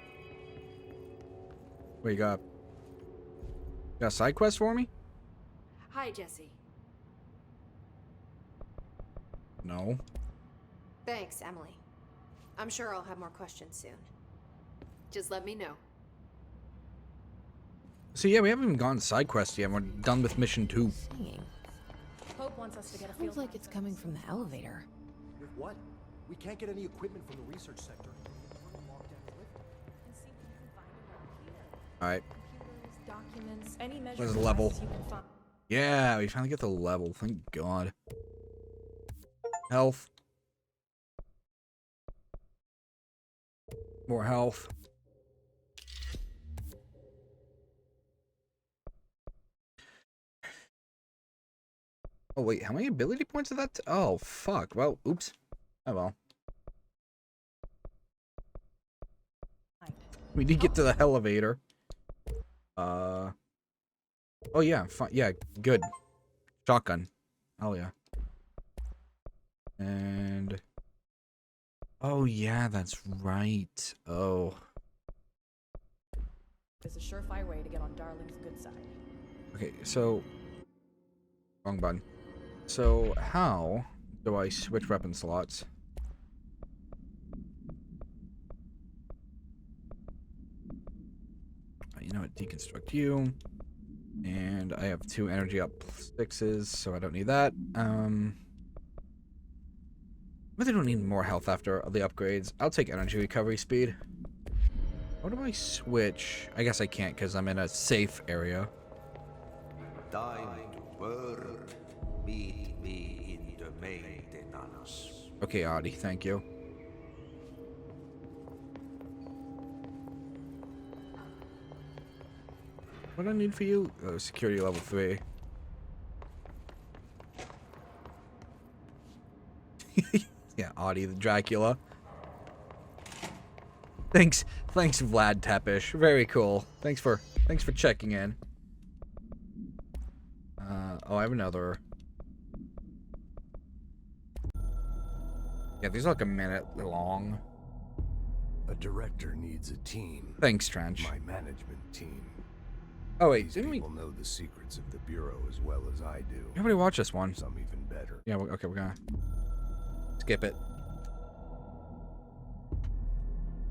Wait, you got a side quest for me? Hi, Jesse. No. Thanks, Emily. I'm sure I'll have more questions soon. Just let me know. So yeah, we haven't even gone side quest yet. We're done with mission 2. Singing. Hope wants us to get a Sounds like it's coming from the elevator. With what? We can't get any equipment from the research sector. Alright. documents, any Where's the level? you can find. Yeah, we finally get the level. Thank God. Health. More health. Oh wait, how many ability points is that? Oh fuck. Well, oops. Oh well. We did get to the elevator. Oh yeah, fine. Yeah, good. Shotgun. Oh yeah. And oh yeah, that's right. Oh. It's a surefire way to get on Darling's good side. Okay, so wrong button. So how do I switch weapon slots? You know what? Deconstruct you. And I have 2 energy up 6s, so I don't need that. But I don't need more health after the upgrades. I'll take energy recovery speed. How do I switch? I guess I can't because I'm in a safe area. Time to work. Meet me in the maintenance. Okay, Audie, thank you. What do I need for you? Oh, security level 3. Yeah, Audie the Dracula. Thanks, Vlad Tepish. Very cool. Thanks for checking in. Oh, I have another. Yeah, these are like a minute long. A director needs a team. Thanks, Trench. My management team. Oh wait, These didn't we? people know the secrets of the Bureau as well as I do. Everybody watch this one. Some even better. Yeah, okay, we're gonna skip it.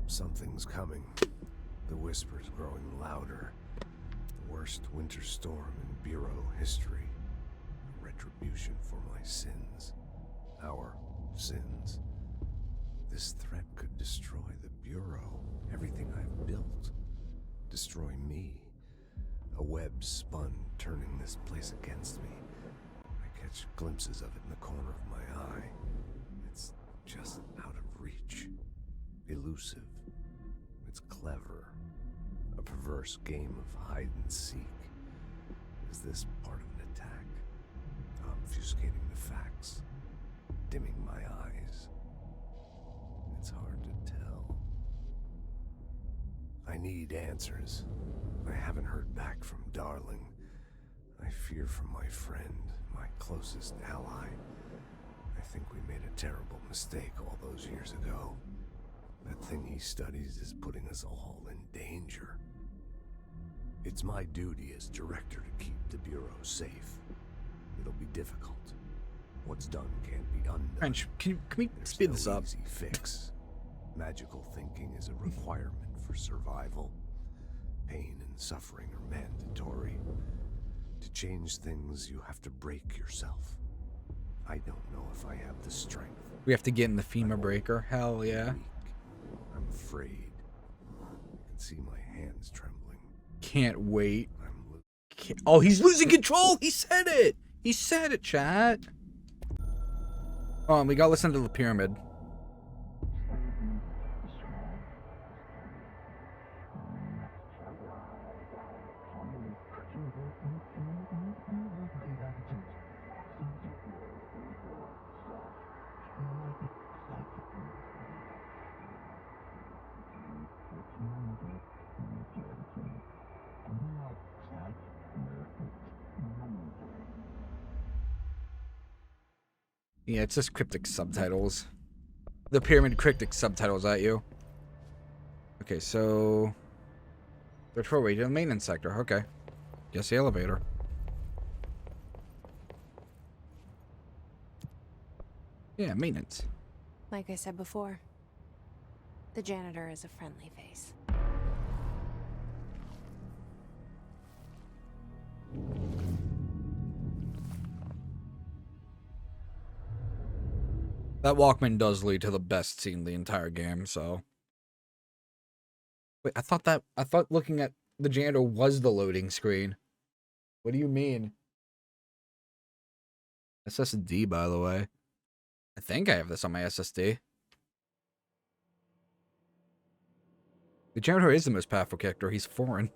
Something's coming. The whispers growing louder. The worst winter storm in Bureau history. A retribution for my sins. Our sins. This threat could destroy the Bureau. Everything I've built. Destroy me. A web spun, turning this place against me. I catch glimpses of it in the corner of my eye. It's just out of reach. Elusive. It's clever. A perverse game of hide and seek. Is this part of an attack? Obfuscating the facts. Dimming my eyes. It's hard to tell. I need answers. I haven't heard back from Darling. I fear for my friend, my closest ally. I think we made a terrible mistake all those years ago. That thing he studies is putting us all in danger. It's my duty as director to keep the Bureau safe. It'll be difficult. What's done can't be undone. Trench, can we speed this up? Easy fix. Magical thinking is a requirement for survival. Pain and suffering are mandatory. To change things, you have to break yourself. I don't know if I have the strength. We have to get in the FEMA breaker. Hell yeah. I'm afraid. I can see my hands trembling. Can't wait. Oh, he's losing control. He said it. He said it, chat. Oh, we gotta listen to the pyramid. Yeah, it's just cryptic subtitles. The pyramid cryptic subtitles at you. Okay, so... Third floor, way to the maintenance sector. Okay. Guess the elevator. Yeah, maintenance. Like I said before, the janitor is a friendly face. That Walkman does lead to the best scene in the entire game, so... Wait, I thought looking at the janitor was the loading screen. What do you mean? SSD, by the way. I think I have this on my SSD. The janitor is the most powerful character. He's foreign.